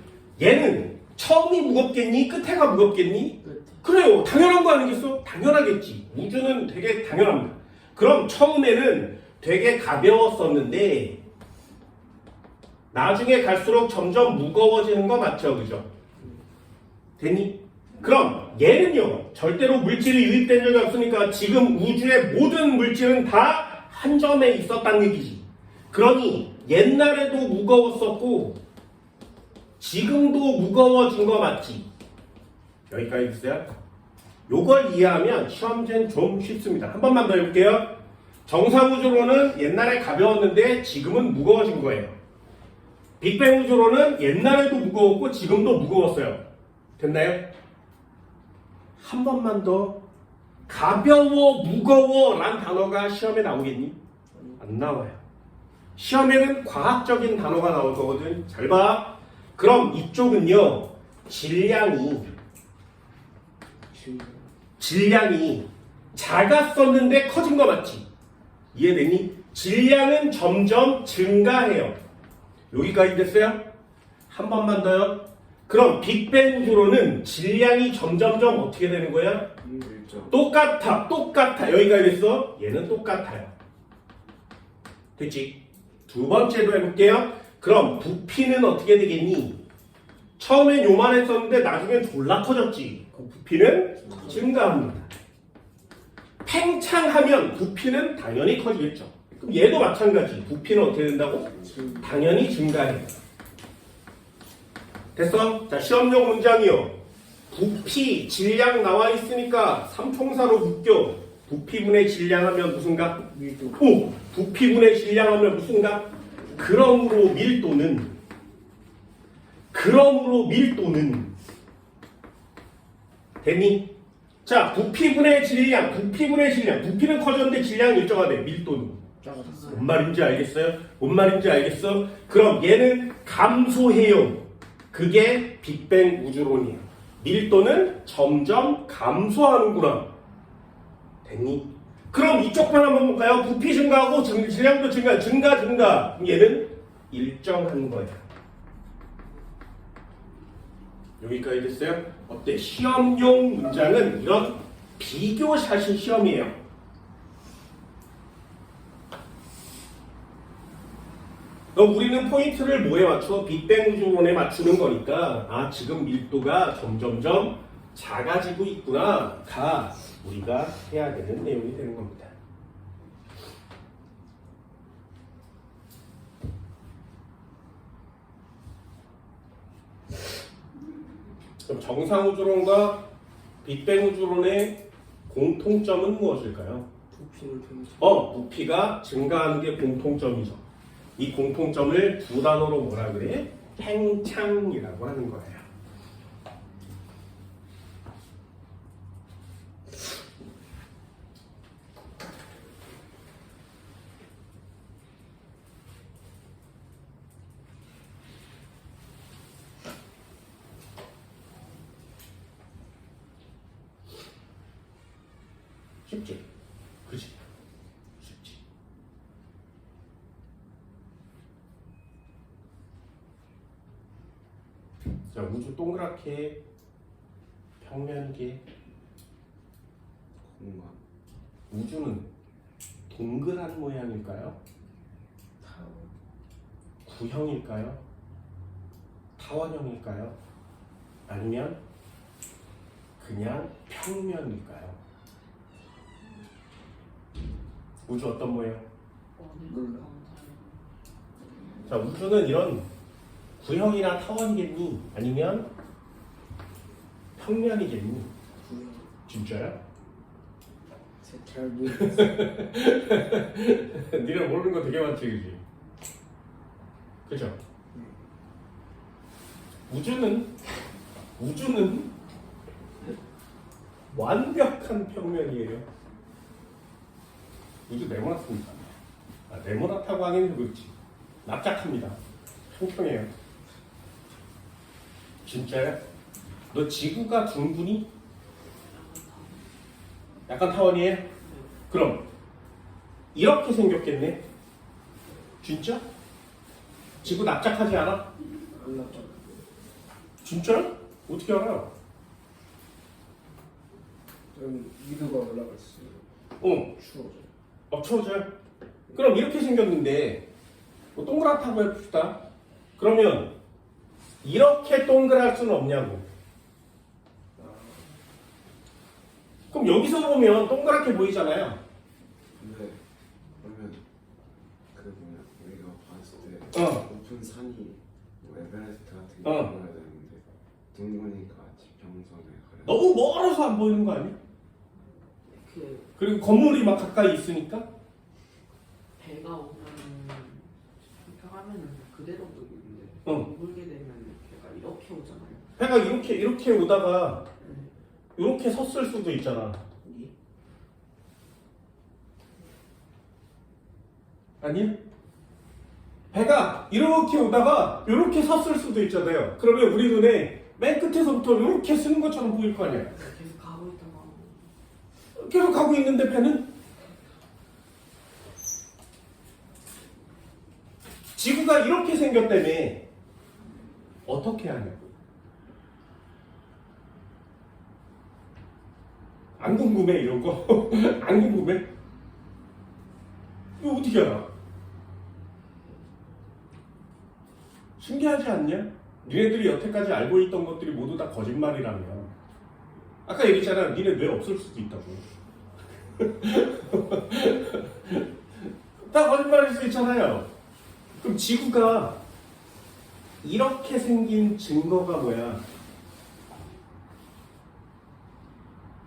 Speaker 1: 얘는 처음이 무겁겠니? 끝에가 무겁겠니? 그래요. 당연한 거 아니겠어? 당연하겠지. 우주는 되게 당연합니다. 그럼 처음에는 되게 가벼웠었는데 나중에 갈수록 점점 무거워지는 거 맞죠? 그죠? 됐니? 그럼 얘는요, 절대로 물질이 유입된 적이 없으니까 지금 우주의 모든 물질은 다 한 점에 있었다는 얘기지. 그러니 옛날에도 무거웠었고 지금도 무거워진 거 맞지? 여기까지 됐어요? 요걸 이해하면 시험지는 좀 쉽습니다. 한 번만 더 해볼게요. 정상우주론은 옛날에 가벼웠는데 지금은 무거워진 거예요. 빅뱅 우주론은 옛날에도 무거웠고 지금도 무거웠어요. 됐나요? 한 번만 더. 가벼워, 무거워 란 단어가 시험에 나오겠니? 안 나와요. 시험에는 과학적인 단어가 나올 거거든. 잘 봐. 그럼 이쪽은요, 질량이 작았었는데 커진 거 맞지? 이해되니? 질량은 점점 증가해요. 여기까지 됐어요? 한 번만 더요. 그럼 빅뱅 우주론은 질량이 점점점 어떻게 되는 거야? 똑같아. 여기까지 됐어? 얘는 똑같아요. 됐지? 두 번째도 해볼게요. 그럼 부피는 어떻게 되겠니? 처음엔 요만했었는데 나중엔 졸라 커졌지. 그 부피는 증가합니다. 팽창하면 부피는 당연히 커지겠죠. 그럼 얘도 마찬가지. 부피는 어떻게 된다고? 당연히 증가해요. 됐어? 자, 시험용 문장이요. 부피, 질량 나와 있으니까 삼총사로 묶여. 부피분의 질량 하면 무슨가? 밀도. 오! 부피분의 질량 하면 무슨가? 그러므로 밀도는 됐니? 자, 부피분의 질량. 부피는 커졌는데 질량은 일정하대. 밀도는 뭔 말인지 알겠어요? 뭔 말인지 알겠어? 그럼 얘는 감소해요. 그게 빅뱅 우주론이에요. 밀도는 점점 감소하는구나. 됐니? 그럼 이쪽 편 한번 볼까요? 부피 증가하고 질량도 증가. 얘는 일정한 거야. 여기까지 됐어요? 어때? 시험용 문장은 이런 비교사실 시험이에요. 그럼 우리는 포인트를 뭐에 맞춰? 빅뱅 우주론에 맞추는 거니까 아, 지금 밀도가 점점점 작아지고 있구나 가 우리가 해야 되는 내용이 되는 겁니다. 그럼 정상우주론과 빅뱅 우주론의 공통점은 무엇일까요? 부피가 증가하는 게 공통점이죠. 이 공통점을 두 단어로 뭐라 그래? 팽창이라고 하는 거예요. 쉽지? 그치? 쉽지? 자, 우주 동그랗게 평면계 공간. 우주는 동그란 모양일까요? 구형일까요? 타원형일까요? 아니면 그냥 평면일까요? 우주 어떤 모양?
Speaker 2: 몰라.
Speaker 1: 자, 우주는 이런 구형이나 타원이겠니? 아니면 평면이겠니?
Speaker 2: 구형.
Speaker 1: 진짜야?
Speaker 2: 잘 모르겠어요.
Speaker 1: 네가 모르는 거 되게 많지, 그지? 그죠? 우주는 완벽한 평면이에요. 우주 네모났습니다. 네모났다고 하긴 그렇지. 납작합니다. 평평해요. 진짜야? 너 지구가 둥근이? 약간 타원이에요? 그럼 이렇게 생겼겠네? 진짜? 지구 납작하지 않아?
Speaker 2: 안 나죠.
Speaker 1: 진짜? 어떻게 알아요?
Speaker 2: 좀 위도가 올라갈수록
Speaker 1: 어,
Speaker 2: 추워져요.
Speaker 1: 추워져요? 그럼 이렇게 생겼는데 뭐 동그랗다고 해봅시다. 그러면 이렇게 동그랄 수는 없냐고. 그럼 여기서 보면 동그랗게 보이잖아요.
Speaker 3: 근데 그러면 그 뭐냐 우리가 봤을 때 높은 산이 뭐 에베레스트 같은 게 보여야 되는데 둥그니까 지평선에 가려.
Speaker 1: 너무 멀어서 안 보이는 거 아니야? 그리고 건물이 막 가까이 있으니까.
Speaker 4: 배가 오면 평하면은 그대로 보이는데
Speaker 1: 응.
Speaker 4: 둥글게 되면 배가 이렇게 오잖아요.
Speaker 1: 해가 이렇게 오다가
Speaker 4: 네.
Speaker 1: 이렇게 섰을 수도 있잖아. 아니야? 배가 이렇게 오다가 이렇게 섰을 수도 있잖아요. 그러면 우리 눈에 맨 끝에서부터 이렇게 쓰는 것처럼 보일 거 아니야.
Speaker 4: 계속 가고 있다가
Speaker 1: 계속 가고 있는데 배는 지구가 이렇게 생겼다며 어떻게 하냐고. 안 궁금해 이런 거? 안 궁금해? 이거 어떻게 알아? 신기하지 않냐? 니네들이 여태까지 알고 있던 것들이 모두 다 거짓말이라면 아까 얘기했잖아. 니네 뇌 없을 수도 있다고. 다 거짓말일 수 있잖아요. 그럼 지구가 이렇게 생긴 증거가 뭐야?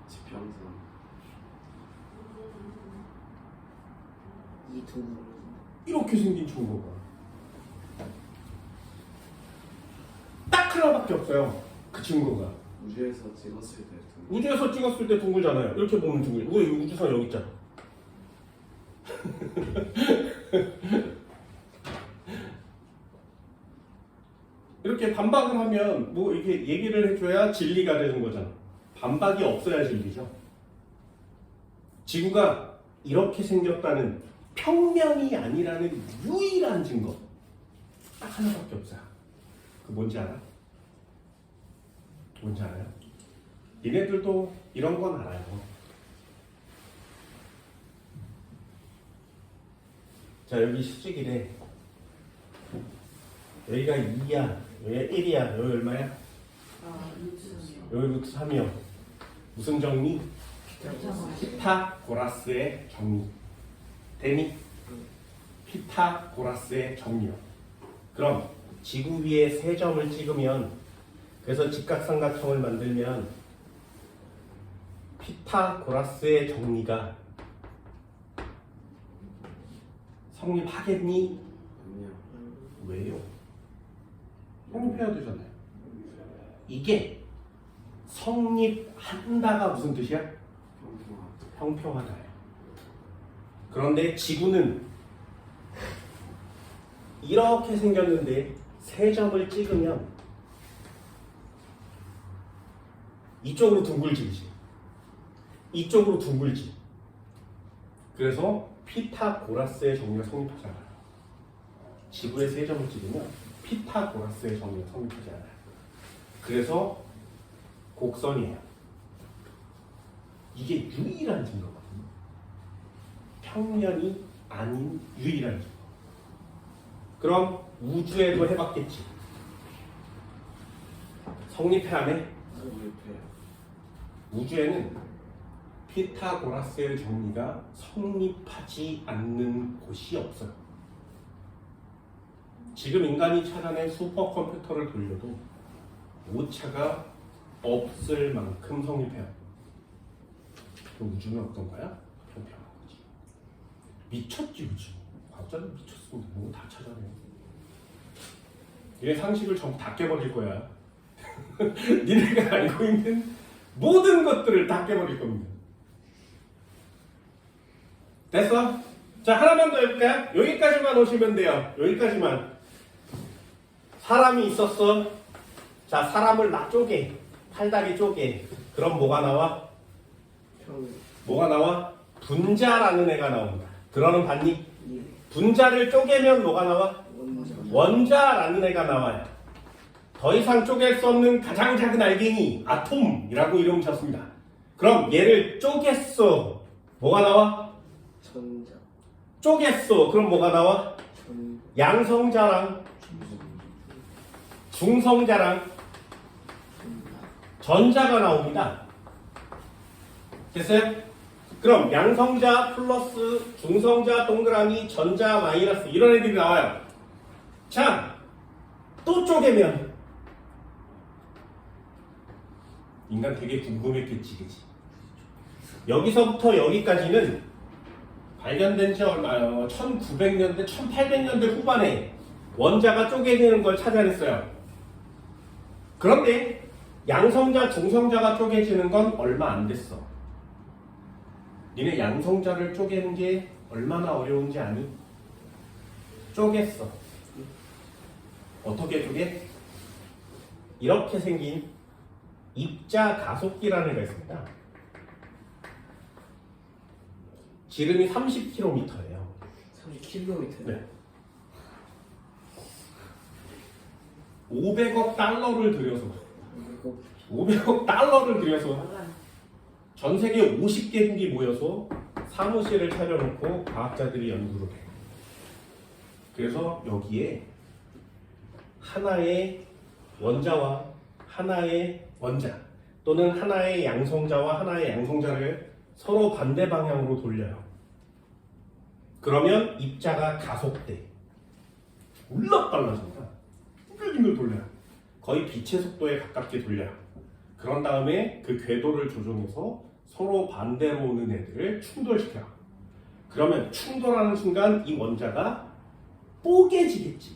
Speaker 3: 지평선.
Speaker 2: 이 두 분.
Speaker 1: 이렇게 생긴 증거가 딱 하나밖에 없어요. 그 증거가
Speaker 3: 우주에서 찍었을 때
Speaker 1: 우주에서 찍었을 때 둥글잖아요. 이렇게 보면 둥글. 우리 우주선 여기 있잖아. 이렇게 반박을 하면 뭐 이렇게 얘기를 해줘야 진리가 되는 거잖아. 반박이 없어야 진리죠. 지구가 이렇게 생겼다는 평면이 아니라는 유일한 증거 딱 하나밖에 없어요. 그 뭔지 알아? 뭔지 알아요? 니네들도 이런 건 알아요. 자, 여기 수직이래. 여기가 2야, 여기가 1이야, 여기 얼마야?
Speaker 4: 루트는요.
Speaker 1: 여기 루트 3이요. 무슨 정리? 피타고라스의 정리. 되니? 피타고라스의 정리요. 그럼 지구 위에 세 점을 찍으면, 그래서 직각삼각형을 만들면 피타고라스의 정리가 성립하겠니?
Speaker 3: 아니야.
Speaker 1: 왜요? 성립해야 되잖아요. 이게 성립한다가 무슨 뜻이야?
Speaker 3: 평평하다.
Speaker 1: 평평하다예요. 그런데 지구는 이렇게 생겼는데 세 점을 찍으면 이쪽으로 둥글지, 이쪽으로 둥글지. 그래서 피타고라스의 정리가 성립하잖아요. 지구에 세 점을 찍으면 피타고라스의 정리가 성립하지 않아요. 그래서 곡선이에요. 이게 유일한 증거거든요. 평면이 아닌 유일한 증거. 그럼 우주에도 해봤겠지. 성립해 안 해?
Speaker 3: 성립해요.
Speaker 1: 우주에는 피타고라스의 정리가 성립하지 않는 곳이 없어요. 지금 인간이 찾아낸 슈퍼컴퓨터를 돌려도 오차가 없을 만큼 성립해요. 그럼 우주는 어떤가요? 평평한 거지. 미쳤지 우주. 과학자는 미쳤습니다. 뭐 다 찾아내요. 얘 상식을 전부 다 깨버릴 거야. 니네가 알고 있는 모든 것들을 다 깨버릴 겁니다. 됐어? 자, 하나만 더 해볼까요? 여기까지만 오시면 돼요. 여기까지만. 사람이 있었어. 자, 사람을 쪼개. 팔다리 쪼개. 그럼 뭐가 나와?
Speaker 2: 평.
Speaker 1: 뭐가 나와? 분자라는 애가 나옵니다. 들어는 봤니?
Speaker 2: 예.
Speaker 1: 분자를 쪼개면 뭐가 나와?
Speaker 2: 원자.
Speaker 1: 원자라는 애가 나와요. 더 이상 쪼갤 수 없는 가장 작은 알갱이, 아톰이라고 이름 쳤습니다. 그럼 얘를 쪼갰어. 뭐가 나와?
Speaker 2: 전자.
Speaker 1: 쪼갰어. 그럼 뭐가 나와?
Speaker 2: 전.
Speaker 1: 양성자랑 중성자랑 전자가 나옵니다. 됐어요? 그럼 양성자 플러스 중성자 동그라미 전자 마이너스 이런 애들이 나와요. 자, 또 쪼개면 인간 되게 궁금했겠지, 그치? 여기서부터 여기까지는 발견된 지 얼마요? 1900년대, 1800년대 후반에 원자가 쪼개지는 걸 찾아냈어요. 그런데 양성자, 중성자가 쪼개지는 건 얼마 안 됐어. 니네 양성자를 쪼개는 게 얼마나 어려운지 아니? 쪼갰어. 어떻게 쪼개? 이렇게 생긴 입자 가속기라는 게 있습니다. 지름이 30km예요.
Speaker 2: 30km.
Speaker 1: 네. 500억 달러를 들여서
Speaker 2: 이거
Speaker 1: 500억 달러를 들여서
Speaker 4: 맞아요.
Speaker 1: 전 세계 50개국이 모여서 사무실을 차려놓고 과학자들이 연구를 해요. 그래서 여기에 하나의 원자와 하나의 원자 또는 하나의 양성자와 하나의 양성자를 서로 반대 방향으로 돌려요. 그러면 입자가 가속돼. 울럭달라집니다. 빙글빙글 돌려요. 거의 빛의 속도에 가깝게 돌려요. 그런 다음에 그 궤도를 조정해서 서로 반대로 오는 애들을 충돌시켜요. 그러면 충돌하는 순간 이 원자가 뽀개지겠지.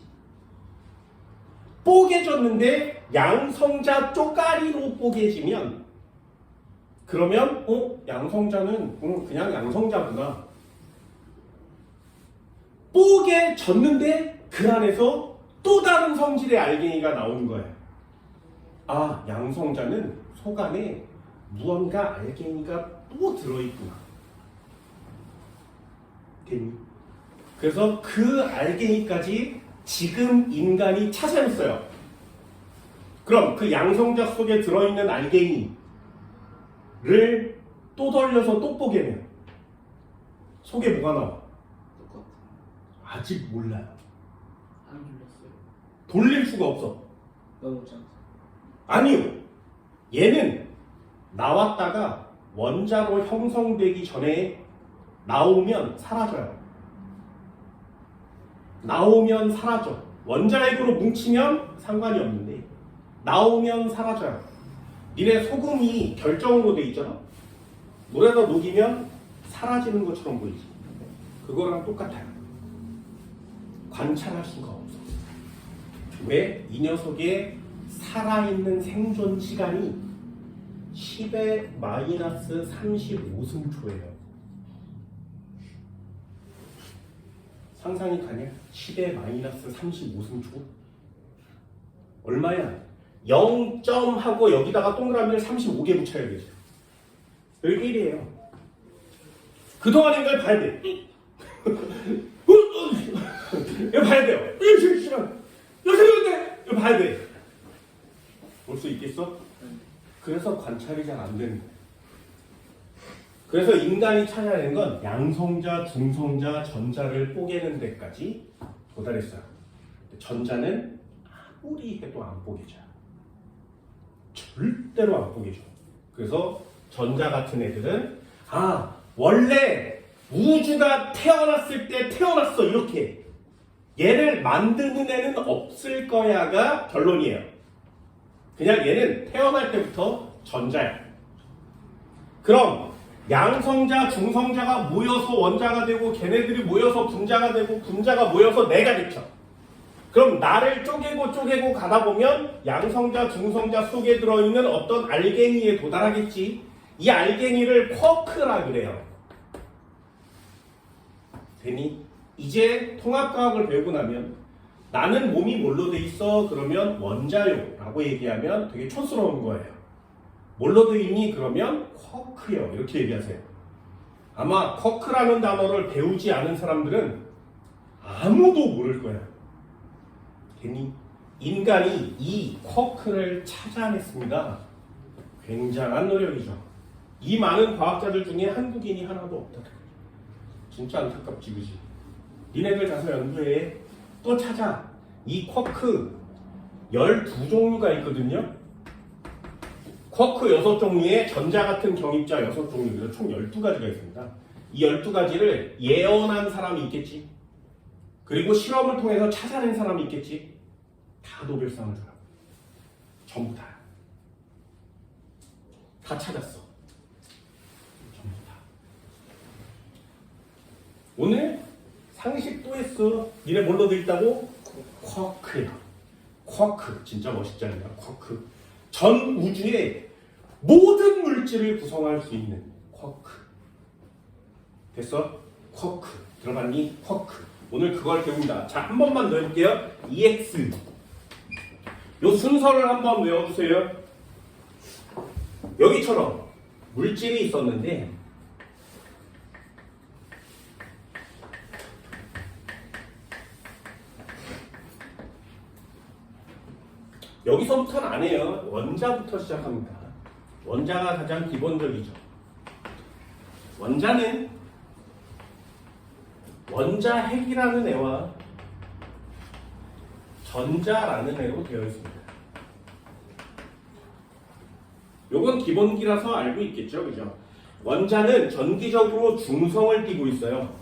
Speaker 1: 뽀개졌는데 양성자 쪼가리로 뽀개지면 그러면 양성자는 그냥 양성자구나. 뽀개졌는데 그 안에서 또 다른 성질의 알갱이가 나오는 거예요. 아, 양성자는 속 안에 무언가 알갱이가 또 들어있구나. 됐니? 그래서 그 알갱이까지 지금 인간이 찾아냈어요. 그럼 그 양성자 속에 들어있는 알갱이를 또 돌려서 또 뽀개면 속에 뭐가 나와?
Speaker 4: 똑같아.
Speaker 1: 아직 몰라요.
Speaker 4: 안 눌렀어요.
Speaker 1: 돌릴 수가 없어.
Speaker 2: 너무 작아.
Speaker 1: 아니요. 얘는 나왔다가 원자로 형성되기 전에 나오면 사라져요. 나오면 사라져. 원자핵으로 뭉치면 상관이 없는데 나오면 사라져요. 니네 소금이 결정으로 돼 있잖아. 물에다 녹이면 사라지는 것처럼 보이지. 그거랑 똑같아요. 관찰할 수가 없어. 왜? 이 녀석의 살아있는 생존 시간이 10의 마이너스 35승초예요. 상상이 가냐? 10의 마이너스 35승초? 얼마야? 0. 하고 여기다가 동그라미를 35개 붙여야 되죠. 여기 1이에요. 그동안 인걸 봐야 돼. 이거 봐야 돼요. 이거 봐야 돼. 볼 수 있겠어? 그래서 관찰이 잘 안 되는 거예요. 그래서 인간이 찾아낸 건 양성자, 중성자, 전자를 뽀개는 데까지 도달했어요. 전자는 아무리 해도 안 뽀개져요. 절대로 안 뽀개져. 그래서 전자 같은 애들은 원래 우주가 태어났을 때 태어났어 이렇게 얘를 만드는 애는 없을 거야가 결론이에요. 그냥 얘는 태어날 때부터 전자야. 그럼 양성자, 중성자가 모여서 원자가 되고 걔네들이 모여서 분자가 되고 분자가 모여서 내가 되죠. 그럼 나를 쪼개고 가다 보면 양성자, 중성자 속에 들어있는 어떤 알갱이에 도달하겠지. 이 알갱이를 쿼크라 그래요. 되니? 이제 통합과학을 배우고 나면 나는 몸이 뭘로 돼 있어? 그러면 원자요 라고 얘기하면 되게 촌스러운 거예요. 뭘로 돼 있니? 그러면 쿼크요 이렇게 얘기하세요. 아마 쿼크라는 단어를 배우지 않은 사람들은 아무도 모를 거야. 괜히 인간이 이 쿼크를 찾아냈습니다. 굉장한 노력이죠. 이 많은 과학자들 중에 한국인이 하나도 없다. 진짜 안타깝지, 그지? 니네들 가서 연구해. 또 찾아. 이 쿼크 12종류가 있거든요. 쿼크 6종류에 전자 같은 경입자 6종류, 총 12가지가 있습니다. 이 12가지를 예언한 사람이 있겠지. 그리고 실험을 통해서 찾아낸 사람이 있겠지. 다 노벨상을 주라고. 전부 다. 다 찾았어. 전부 다. 오늘 상식 또 했어. 니네 뭘로 돼 있다고? 쿼크야. 쿼크. 진짜 멋있지 않냐? 쿼크. 전 우주의 모든 물질을 구성할 수 있는 쿼크. 됐어? 쿼크. 들어봤니? 쿼크. 오늘 그걸 배웁니다. 자, 한 번만 더 해볼게요. EX. 요 순서를 한번 외워주세요. 여기처럼 물질이 있었는데 여기서부터는 안 해요. 원자부터 시작합니다. 원자가 가장 기본적이죠. 원자는 원자핵이라는 애와 전자라는 애로 되어 있습니다. 요건 기본기라서 알고 있겠죠, 그죠? 원자는 전기적으로 중성을 띠고 있어요.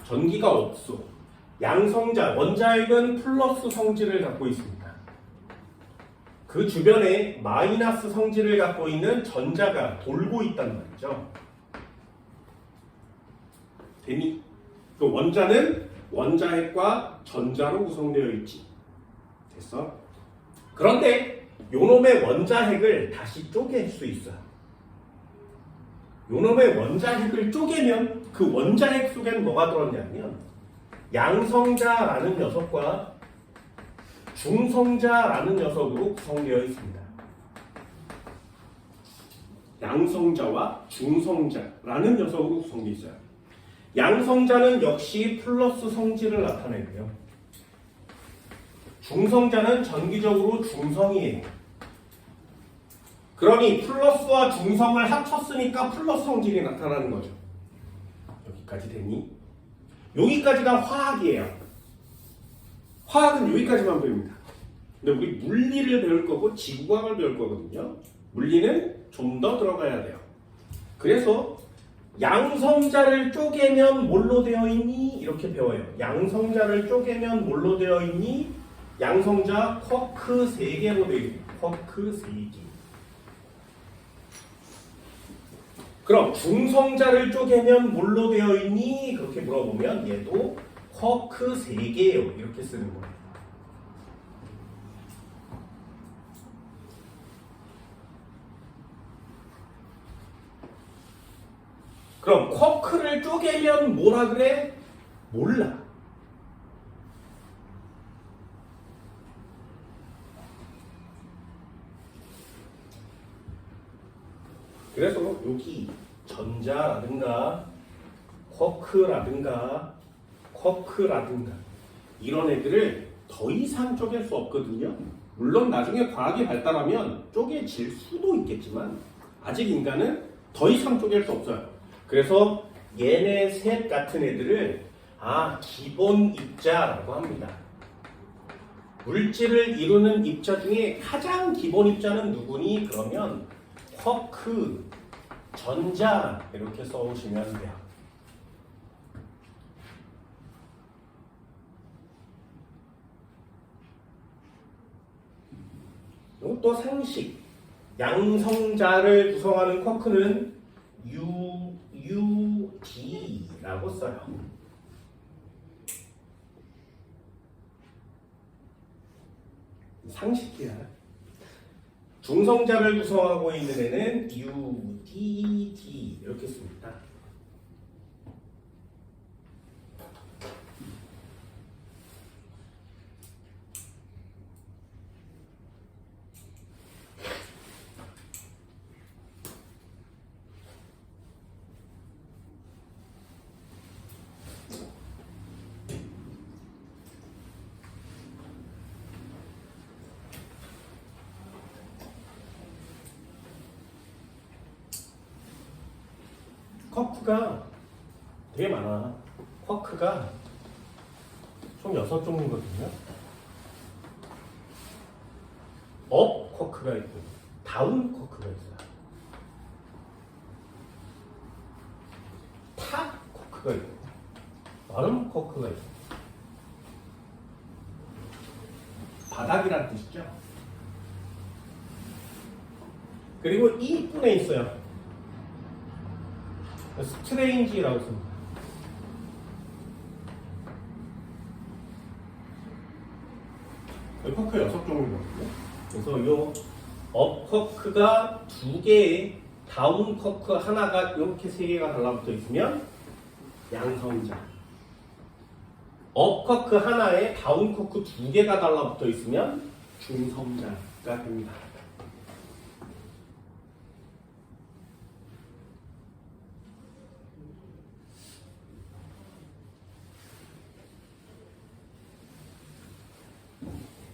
Speaker 1: 전기가 없어. 양성자, 원자핵은 플러스 성질을 갖고 있습니다. 그 주변에 마이너스 성질을 갖고 있는 전자가 돌고 있단 말이죠. 되니? 그 원자는 원자핵과 전자로 구성되어 있지. 됐어? 그런데 요놈의 원자핵을 다시 쪼갤 수 있어요. 요놈의 원자핵을 쪼개면 그 원자핵 속에는 뭐가 들었냐면 양성자라는 녀석과 중성자라는 녀석으로 구성되어 있습니다. 양성자와 중성자라는 녀석으로 구성되어 있어요. 양성자는 역시 플러스 성질을 나타내고요. 중성자는 전기적으로 중성이에요. 그러니 플러스와 중성을 합쳤으니까 플러스 성질이 나타나는 거죠. 여기까지 됐니? 여기까지가 화학이에요. 화학은 여기까지만 배웁니다. 근데 우리 물리를 배울 거고 지구과학을 배울 거거든요. 물리는 좀 더 들어가야 돼요. 그래서 양성자를 쪼개면 뭘로 되어 있니? 이렇게 배워요. 양성자를 쪼개면 뭘로 되어 있니? 양성자 쿼크 3개로 되어 있습니다. 쿼크 3개. 그럼 중성자를 쪼개면 뭘로 되어 있니? 그렇게 물어보면 얘도 쿼크 3개예요. 이렇게 쓰는 거예요. 그럼 쿼크를 쪼개면 뭐라 그래? 몰라. 그래서 여기 전자라든가 쿼크라든가 이런 애들을 더 이상 쪼갤 수 없거든요. 물론 나중에 과학이 발달하면 쪼개질 수도 있겠지만 아직 인간은 더 이상 쪼갤 수 없어요. 그래서 얘네 셋 같은 애들을 기본 입자라고 합니다. 물질을 이루는 입자 중에 가장 기본 입자는 누구니? 그러면 쿼크, 전자 이렇게 써오시면 돼요. 이것도 상식. 양성자를 구성하는 쿼크는 UUD라고 써요. 상식이야. 중성자를 구성하고 있는 애는 UDD 이렇게 씁니다. 쿼크가 되게 많아. 쿼크가 총 6종류거든요. 업 쿼크가 있고 다운 쿼크가 있어요. 탑 쿼크가 있고 바람 쿼크가 있고 바닥이란 뜻이죠. 그리고 이 분에 있어요. 스트레인지라고 씁니다. 쿼크 6종류거든요. 그래서 이 업 쿼크가 2개에 다운 쿼크 하나가 이렇게 3개가 달라붙어 있으면 양성자. 업 쿼크 하나에 다운 쿼크 2개가 달라붙어 있으면 중성자가 됩니다.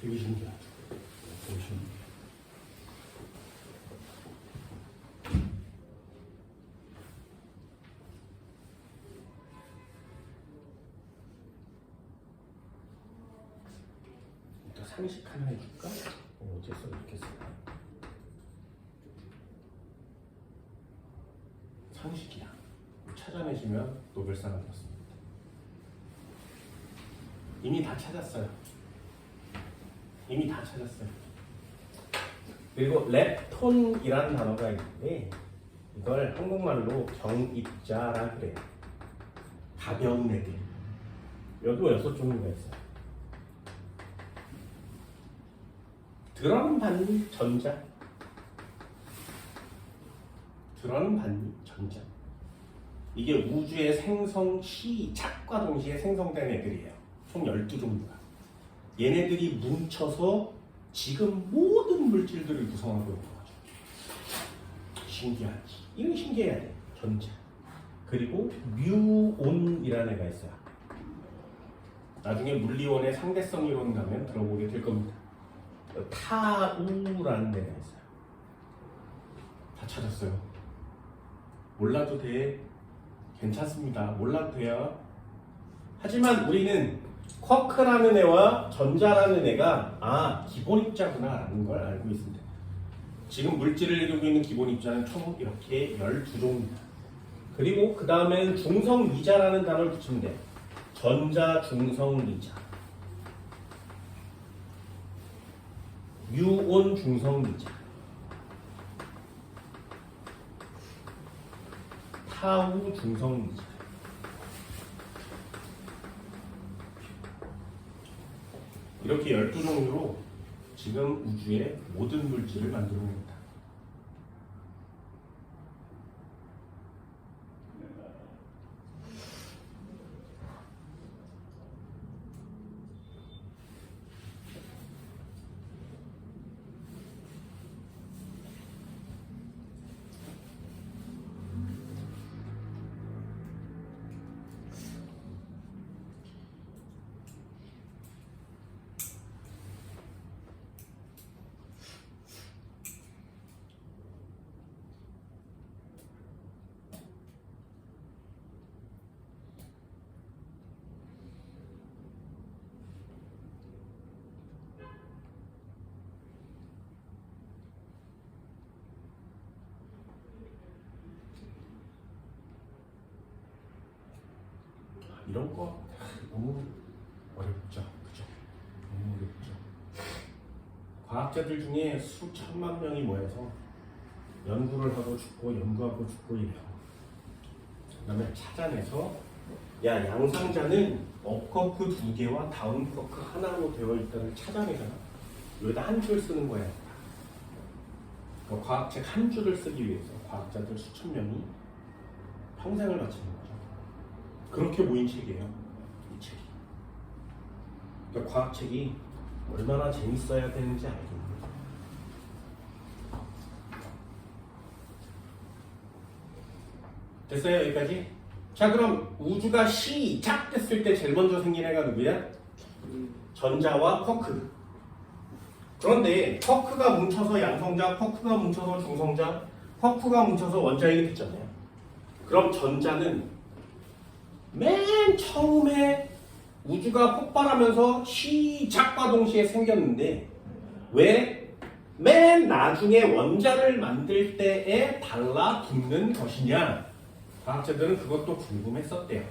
Speaker 1: 되게 신기하죠. 되게 신기해. 또 상식 하나 해줄까? 어째서 이렇게 쓰나? 상식이야. 찾아내시면 노벨상을 받습니다. 이미 다 찾았어요. 이미 다 찾았어요. 그리고 렙톤이라는 단어가 있는데 이걸 한국말로 경입자라 그래요. 가벼운 애들. 여기 6종류가 있어요. 드러는 반니 전자. 드러는 반니 전자. 이게 우주의 생성 시작과 동시에 생성된 애들이에요. 총 12종류가. 얘네들이 뭉쳐서 지금 모든 물질들을 구성하고 있는 거죠. 신기하지. 이건 신기해야 돼. 전자. 그리고 뮤온이라는 애가 있어요. 나중에 물리원의 상대성 이론 가면 들어보게 될 겁니다. 타우라는 애가 있어요. 다 찾았어요. 몰라도 돼. 괜찮습니다. 몰라도 돼요. 하지만 우리는 쿼크라는 애와 전자라는 애가 기본 입자구나 라는 걸 알고 있습니다. 지금 물질을 이루고 있는 기본 입자는 총 이렇게 12종입니다. 그리고 그 다음엔 중성이자라는 단어를 붙이면 돼요. 전자 중성이자, 뮤온 중성이자, 타우 중성이자. 이렇게 12종류로 지금 우주의 모든 물질을 만들어냅니다. 이런 거 너무 어렵죠, 그죠? 너무 어렵죠. 과학 과학자들 중에 수천만 명이 모여서 연구를 하고 죽고 연구하고 죽고 이래요. 그 다음에 찾아내서 야, 양상자는 업커크 2개와 다운커크 하나로 되어 있다는 찾아내잖아. 여기다 한 줄 쓰는 거야. 그러니까 과학책 한 줄을 쓰기 위해서 과학자들 수천 명이 평생을 바치는 거죠. 그렇게 모인 책이에요, 이 책이. 그러니까 과학책이 얼마나 재밌어야 되는지 알겠네요. 됐어요, 여기까지? 자, 그럼 우주가 시작됐을 때 제일 먼저 생긴 애가 누구야? 전자와 쿼크. 그런데 쿼크가 뭉쳐서 양성자, 쿼크가 뭉쳐서 중성자, 쿼크가 뭉쳐서 원자핵이 됐잖아요. 그럼 전자는 맨 처음에 우주가 폭발하면서 시작과 동시에 생겼는데 왜 맨 나중에 원자를 만들 때에 달라붙는 것이냐? 과학자들은 그것도 궁금했었대요.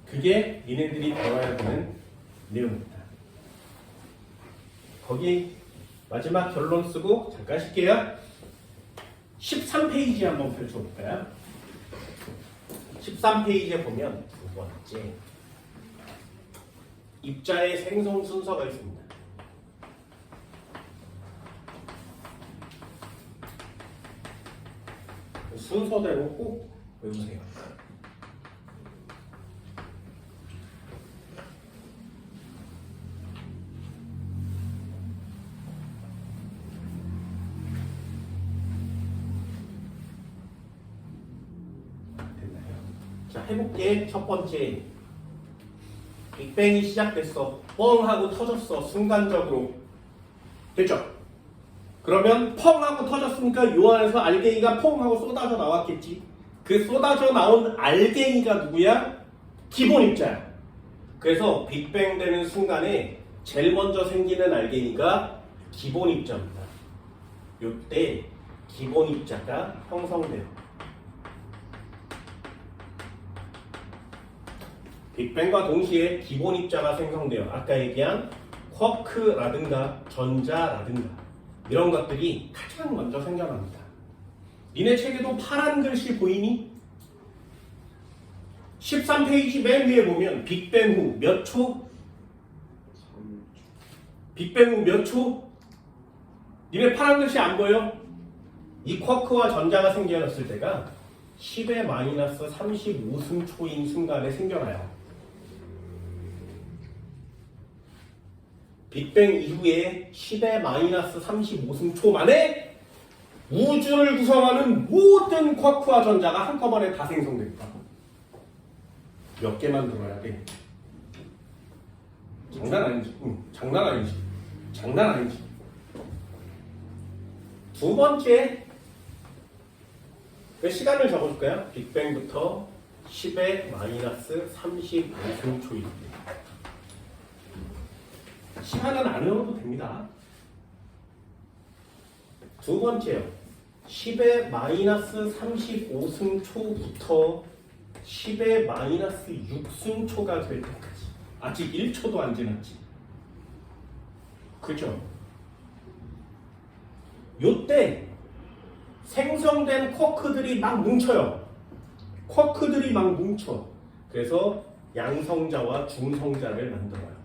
Speaker 1: 그게 니네들이 배워야 되는 내용입니다. 거기 마지막 결론 쓰고 잠깐 쉴게요. 13페이지 한번 펼쳐볼까요? 13페이지에 보면 두 번째 입자의 생성 순서가 있습니다. 순서대로 꼭 외우세요. 됐나요? 자, 해볼게. 첫 번째, 빅뱅이 시작됐어. 뻥 하고 터졌어. 순간적으로. 됐죠? 그러면 펑 하고 터졌으니까 요 안에서 알갱이가 펑 하고 쏟아져 나왔겠지. 그 쏟아져 나온 알갱이가 누구야? 기본 입자야. 그래서 빅뱅 되는 순간에 제일 먼저 생기는 알갱이가 기본 입자입니다. 요때 기본 입자가 형성돼요. 빅뱅과 동시에 기본 입자가 생성돼요. 아까 얘기한 쿼크라든가 전자라든가 이런 것들이 가장 먼저 생겨납니다. 니네 책에도 파란 글씨 보이니? 13페이지 맨 위에 보면 빅뱅 후 몇 초? 빅뱅 후 몇 초? 니네 파란 글씨 안 보여? 이 쿼크와 전자가 생겨났을 때가 10의 마이너스 35승초인 순간에 생겨나요. 빅뱅 이후에 10의 마이너스 35승초 만에 우주를 구성하는 모든 쿼크와 전자가 한꺼번에 다 생성됩니다. 몇 개만 들어야 돼. 장난 아니지. 장난 아니지. 장난 아니지. 두 번째, 시간을 적어줄까요? 빅뱅부터 10의 마이너스 35승초입니다. 시간은 안 외워도 됩니다. 두 번째요. 10의 마이너스 35승초부터 10의 마이너스 6승초가 될 때까지 아직 1초도 안 지났지. 그죠? 요때 생성된 쿼크들이 막 뭉쳐요. 쿼크들이 막 뭉쳐. 그래서 양성자와 중성자를 만들어요.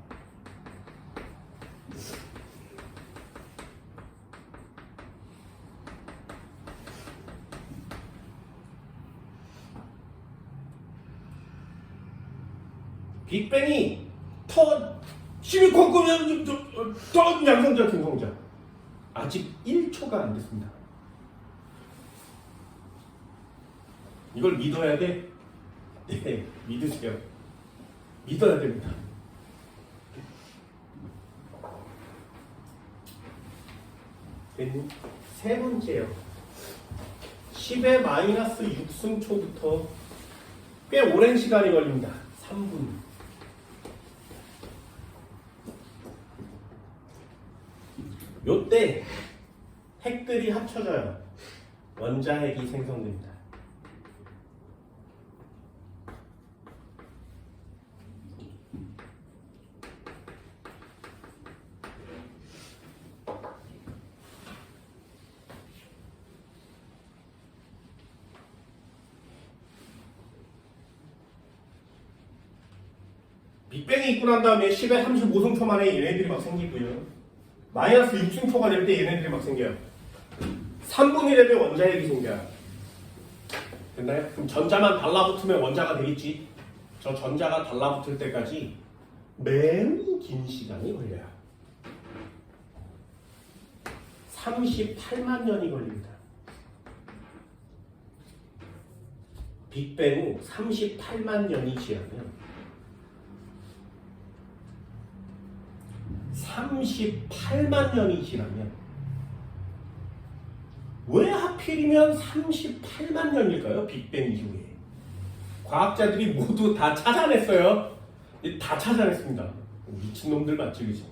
Speaker 1: 빅뱅이 터 12쿼크면 더 양성자 중성자 아직 1초가 안 됐습니다. 이걸 믿어야 돼? 네, 믿으세요. 믿어야 됩니다. 세 번째요. 10의 마이너스 6승초부터 꽤 오랜 시간이 걸립니다. 3분. 요때 핵들이 합쳐져요. 원자핵이 생성됩니다. 빅뱅이 있고 난 다음에 10의 35승초 만에 얘네들이 막 생기고요. 마이너스 6승초가 될 때 얘네들이 막 생겨요. 3분의 1의 원자핵이 생겨요. 됐나요? 그럼 전자만 달라붙으면 원자가 되겠지. 저 전자가 달라붙을 때까지 매우 긴 시간이 걸려요. 38만 년이 걸립니다. 빅뱅 후 38만 년이 지나면 38만 년이 지나면 왜 하필이면 38만 년일까요? 빅뱅 이후에 과학자들이 모두 다 찾아냈어요. 다 찾아냈습니다. 미친놈들 맞지 그죠?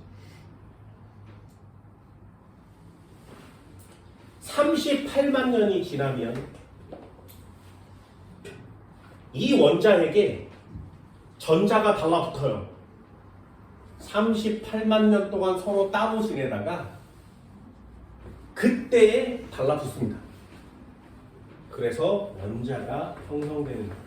Speaker 1: 38만 년이 지나면 이 원자핵에 전자가 달라붙어요. 38만 년 동안 서로 따로 지내다가 그때에 달라붙습니다. 그래서 원자가 형성되는 거예요.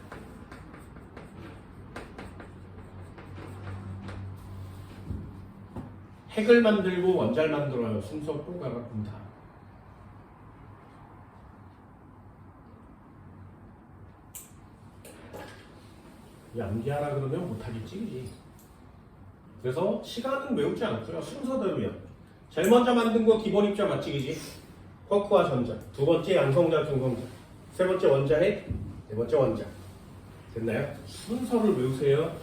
Speaker 1: 핵을 만들고 원자를 만들어요. 순서 똑같습니다. 암기하라 그러면 못하겠지, 그지? 그래서 시간은 외우지 않고요. 순서대로요. 제일 먼저 만든 거 기본 입자 맞지, 그지? 쿼크와 전자. 두 번째 양성자, 중성자. 세 번째 원자핵, 네 번째 원자. 됐나요? 순서를 외우세요.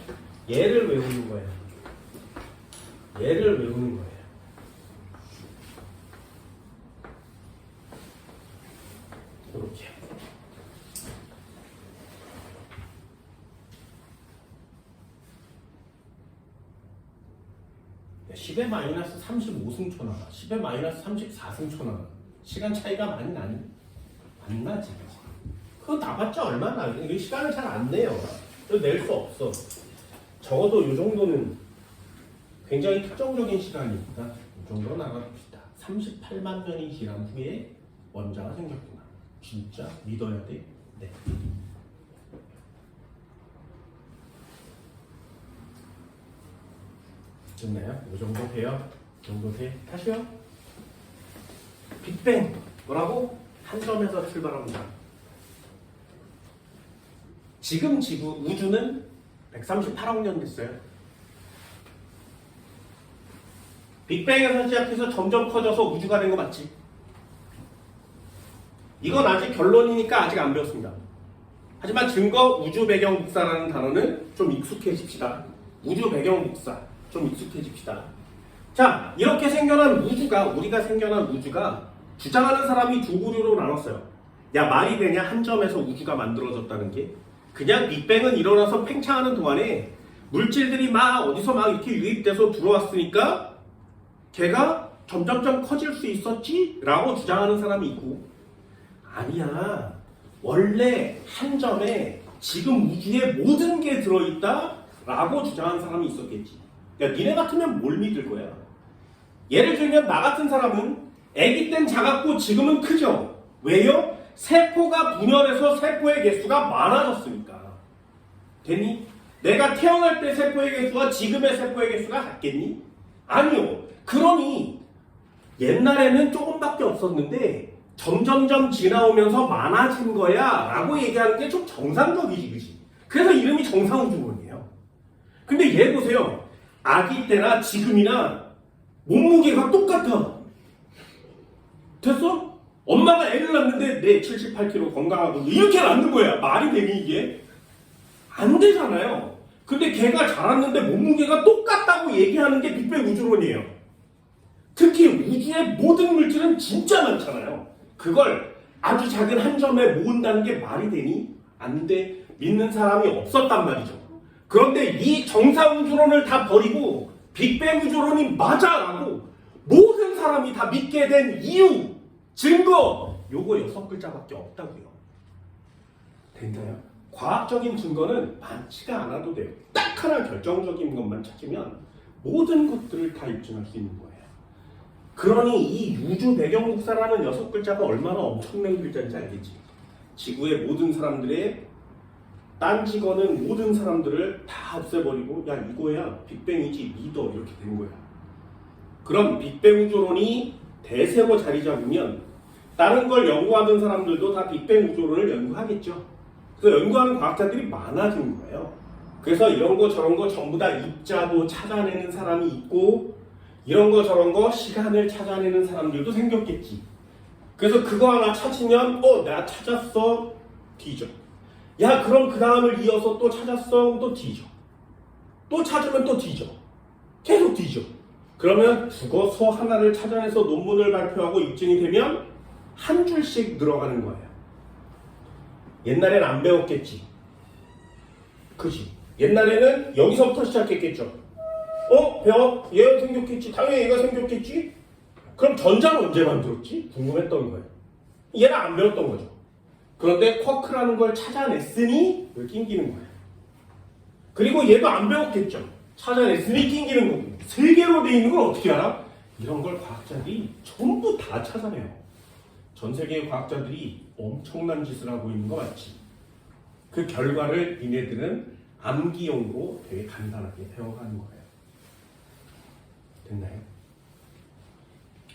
Speaker 1: 얘를 외우는 거예요. 얘를 외우는 거예요. 이렇게. 10의 마이너스 35승초 나가. 10의 마이너스 34승초 나가. 시간 차이가 많이 나니? 안 나지. 그거 나봤자 얼마나 나요? 이게 시간을 잘 안 내요. 낼 수 없어. 적어도 이 정도는 굉장히 특정적인 시간이니까 이 정도 나가봅시다. 38만 년이 지난 후에 원자가 생겼구나. 진짜 믿어야 돼? 네. 됐나요? 이 정도 돼요? 이 정도 돼? 다시요. 빅뱅 뭐라고? 한 점에서 출발합니다. 지금 지구 우주는 138억 년 됐어요. 빅뱅에서 시작해서 점점 커져서 우주가 된 거 맞지? 이건 아직 결론이니까 아직 안 배웠습니다. 하지만 증거 우주 배경 복사라는 단어는 좀 익숙해집시다. 우주 배경 복사 좀 익숙해집시다. 자, 이렇게 생겨난 우주가, 우리가 생겨난 우주가 주장하는 사람이 두 부류로 나눴어요. 야, 말이 되냐? 한 점에서 우주가 만들어졌다는 게. 그냥 빅뱅은 일어나서 팽창하는 동안에 물질들이 막 어디서 막 이렇게 유입돼서 들어왔으니까 걔가 점점점 커질 수 있었지? 라고 주장하는 사람이 있고, 아니야, 원래 한 점에 지금 우주에 모든 게 들어있다? 라고 주장하는 사람이 있었겠지. 야, 니네 같으면 뭘 믿을 거야? 예를 들면 나 같은 사람은 아기 땐 작았고 지금은 크죠? 왜요? 세포가 분열해서 세포의 개수가 많아졌으니까. 됐니? 내가 태어날 때 세포의 개수와 지금의 세포의 개수가 같겠니? 아니요. 그러니 옛날에는 조금밖에 없었는데 점점점 지나오면서 많아진 거야 라고 얘기하는 게 좀 정상적이지, 그치? 그래서 이름이 정상우주론이에요. 근데 얘 보세요. 아기 때나 지금이나 몸무게가 똑같아. 됐어? 엄마가 애를 낳는데 내 78kg 건강하고 이렇게 낳는 거야. 말이 되니 이게? 안 되잖아요. 근데 걔가 자랐는데 몸무게가 똑같다고 얘기하는 게 빅뱅 우주론이에요. 특히 우주의 모든 물질은 진짜 많잖아요. 그걸 아주 작은 한 점에 모은다는 게 말이 되니? 안 돼. 믿는 사람이 없었단 말이죠. 그런데 이 정상 우주론을 다 버리고 빅뱅 우주론이 맞아라고 모든 사람이 다 믿게 된 이유, 증거, 요거 6글자밖에 없다고요. 됐나요? 과학적인 증거는 많지가 않아도 돼요. 딱 하나 결정적인 것만 찾으면 모든 것들을 다 입증할 수 있는 거예요. 그러니 이 우주 배경 복사라는 6글자가 얼마나 엄청난 글자인지 알겠지? 지구의 모든 사람들의 딴지거는 모든 사람들을 다 없애버리고 야 이거야 빅뱅이지 믿어 이렇게 된 거야. 그럼 빅뱅 우주론이 대세로 자리 잡으면 다른 걸 연구하는 사람들도 다 빅뱅 우주론을 연구하겠죠. 그래서 연구하는 과학자들이 많아진 거예요. 그래서 이런 거 저런 거 전부 다 입자도 찾아내는 사람이 있고 이런 거 저런 거 시간을 찾아내는 사람들도 생겼겠지. 그래서 그거 하나 찾으면 내가 찾았어 뒤져. 야 그럼 그 다음을 이어서 또 찾았어 또 뒤져. 또 찾으면 또 뒤져. 계속 뒤져. 그러면 죽어서 하나를 찾아내서 논문을 발표하고 입증이 되면 한 줄씩 늘어가는 거예요. 옛날엔 안 배웠겠지. 그지? 옛날에는 여기서부터 시작했겠죠. 배워? 얘가 생겼겠지. 당연히 얘가 생겼겠지. 그럼 전자는 언제 만들었지? 궁금했던 거예요. 얘는 안 배웠던 거죠. 그런데 쿼크라는 걸 찾아냈으니 왜 낑기는 거예요. 그리고 얘도 안 배웠겠죠. 찾아냈으니 낑기는 거고. 세 개로 돼 있는 걸 어떻게 알아? 이런 걸 과학자들이 전부 다 찾아내요. 전 세계의 과학자들이 엄청난 짓을 하고 있는 거 맞지? 그 결과를 니네들은 암기용으로 되게 간단하게 배워가는 거예요. 됐나요?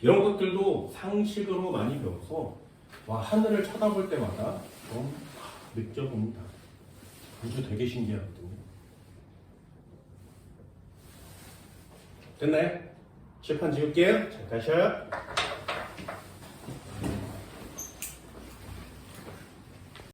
Speaker 1: 이런 것들도 상식으로 많이 배워서 하늘을 쳐다볼 때마다 좀 느껴봅니다. 우주 되게 신기하거든요. 됐나요? 칠판 지울게요. 잘 가셔요.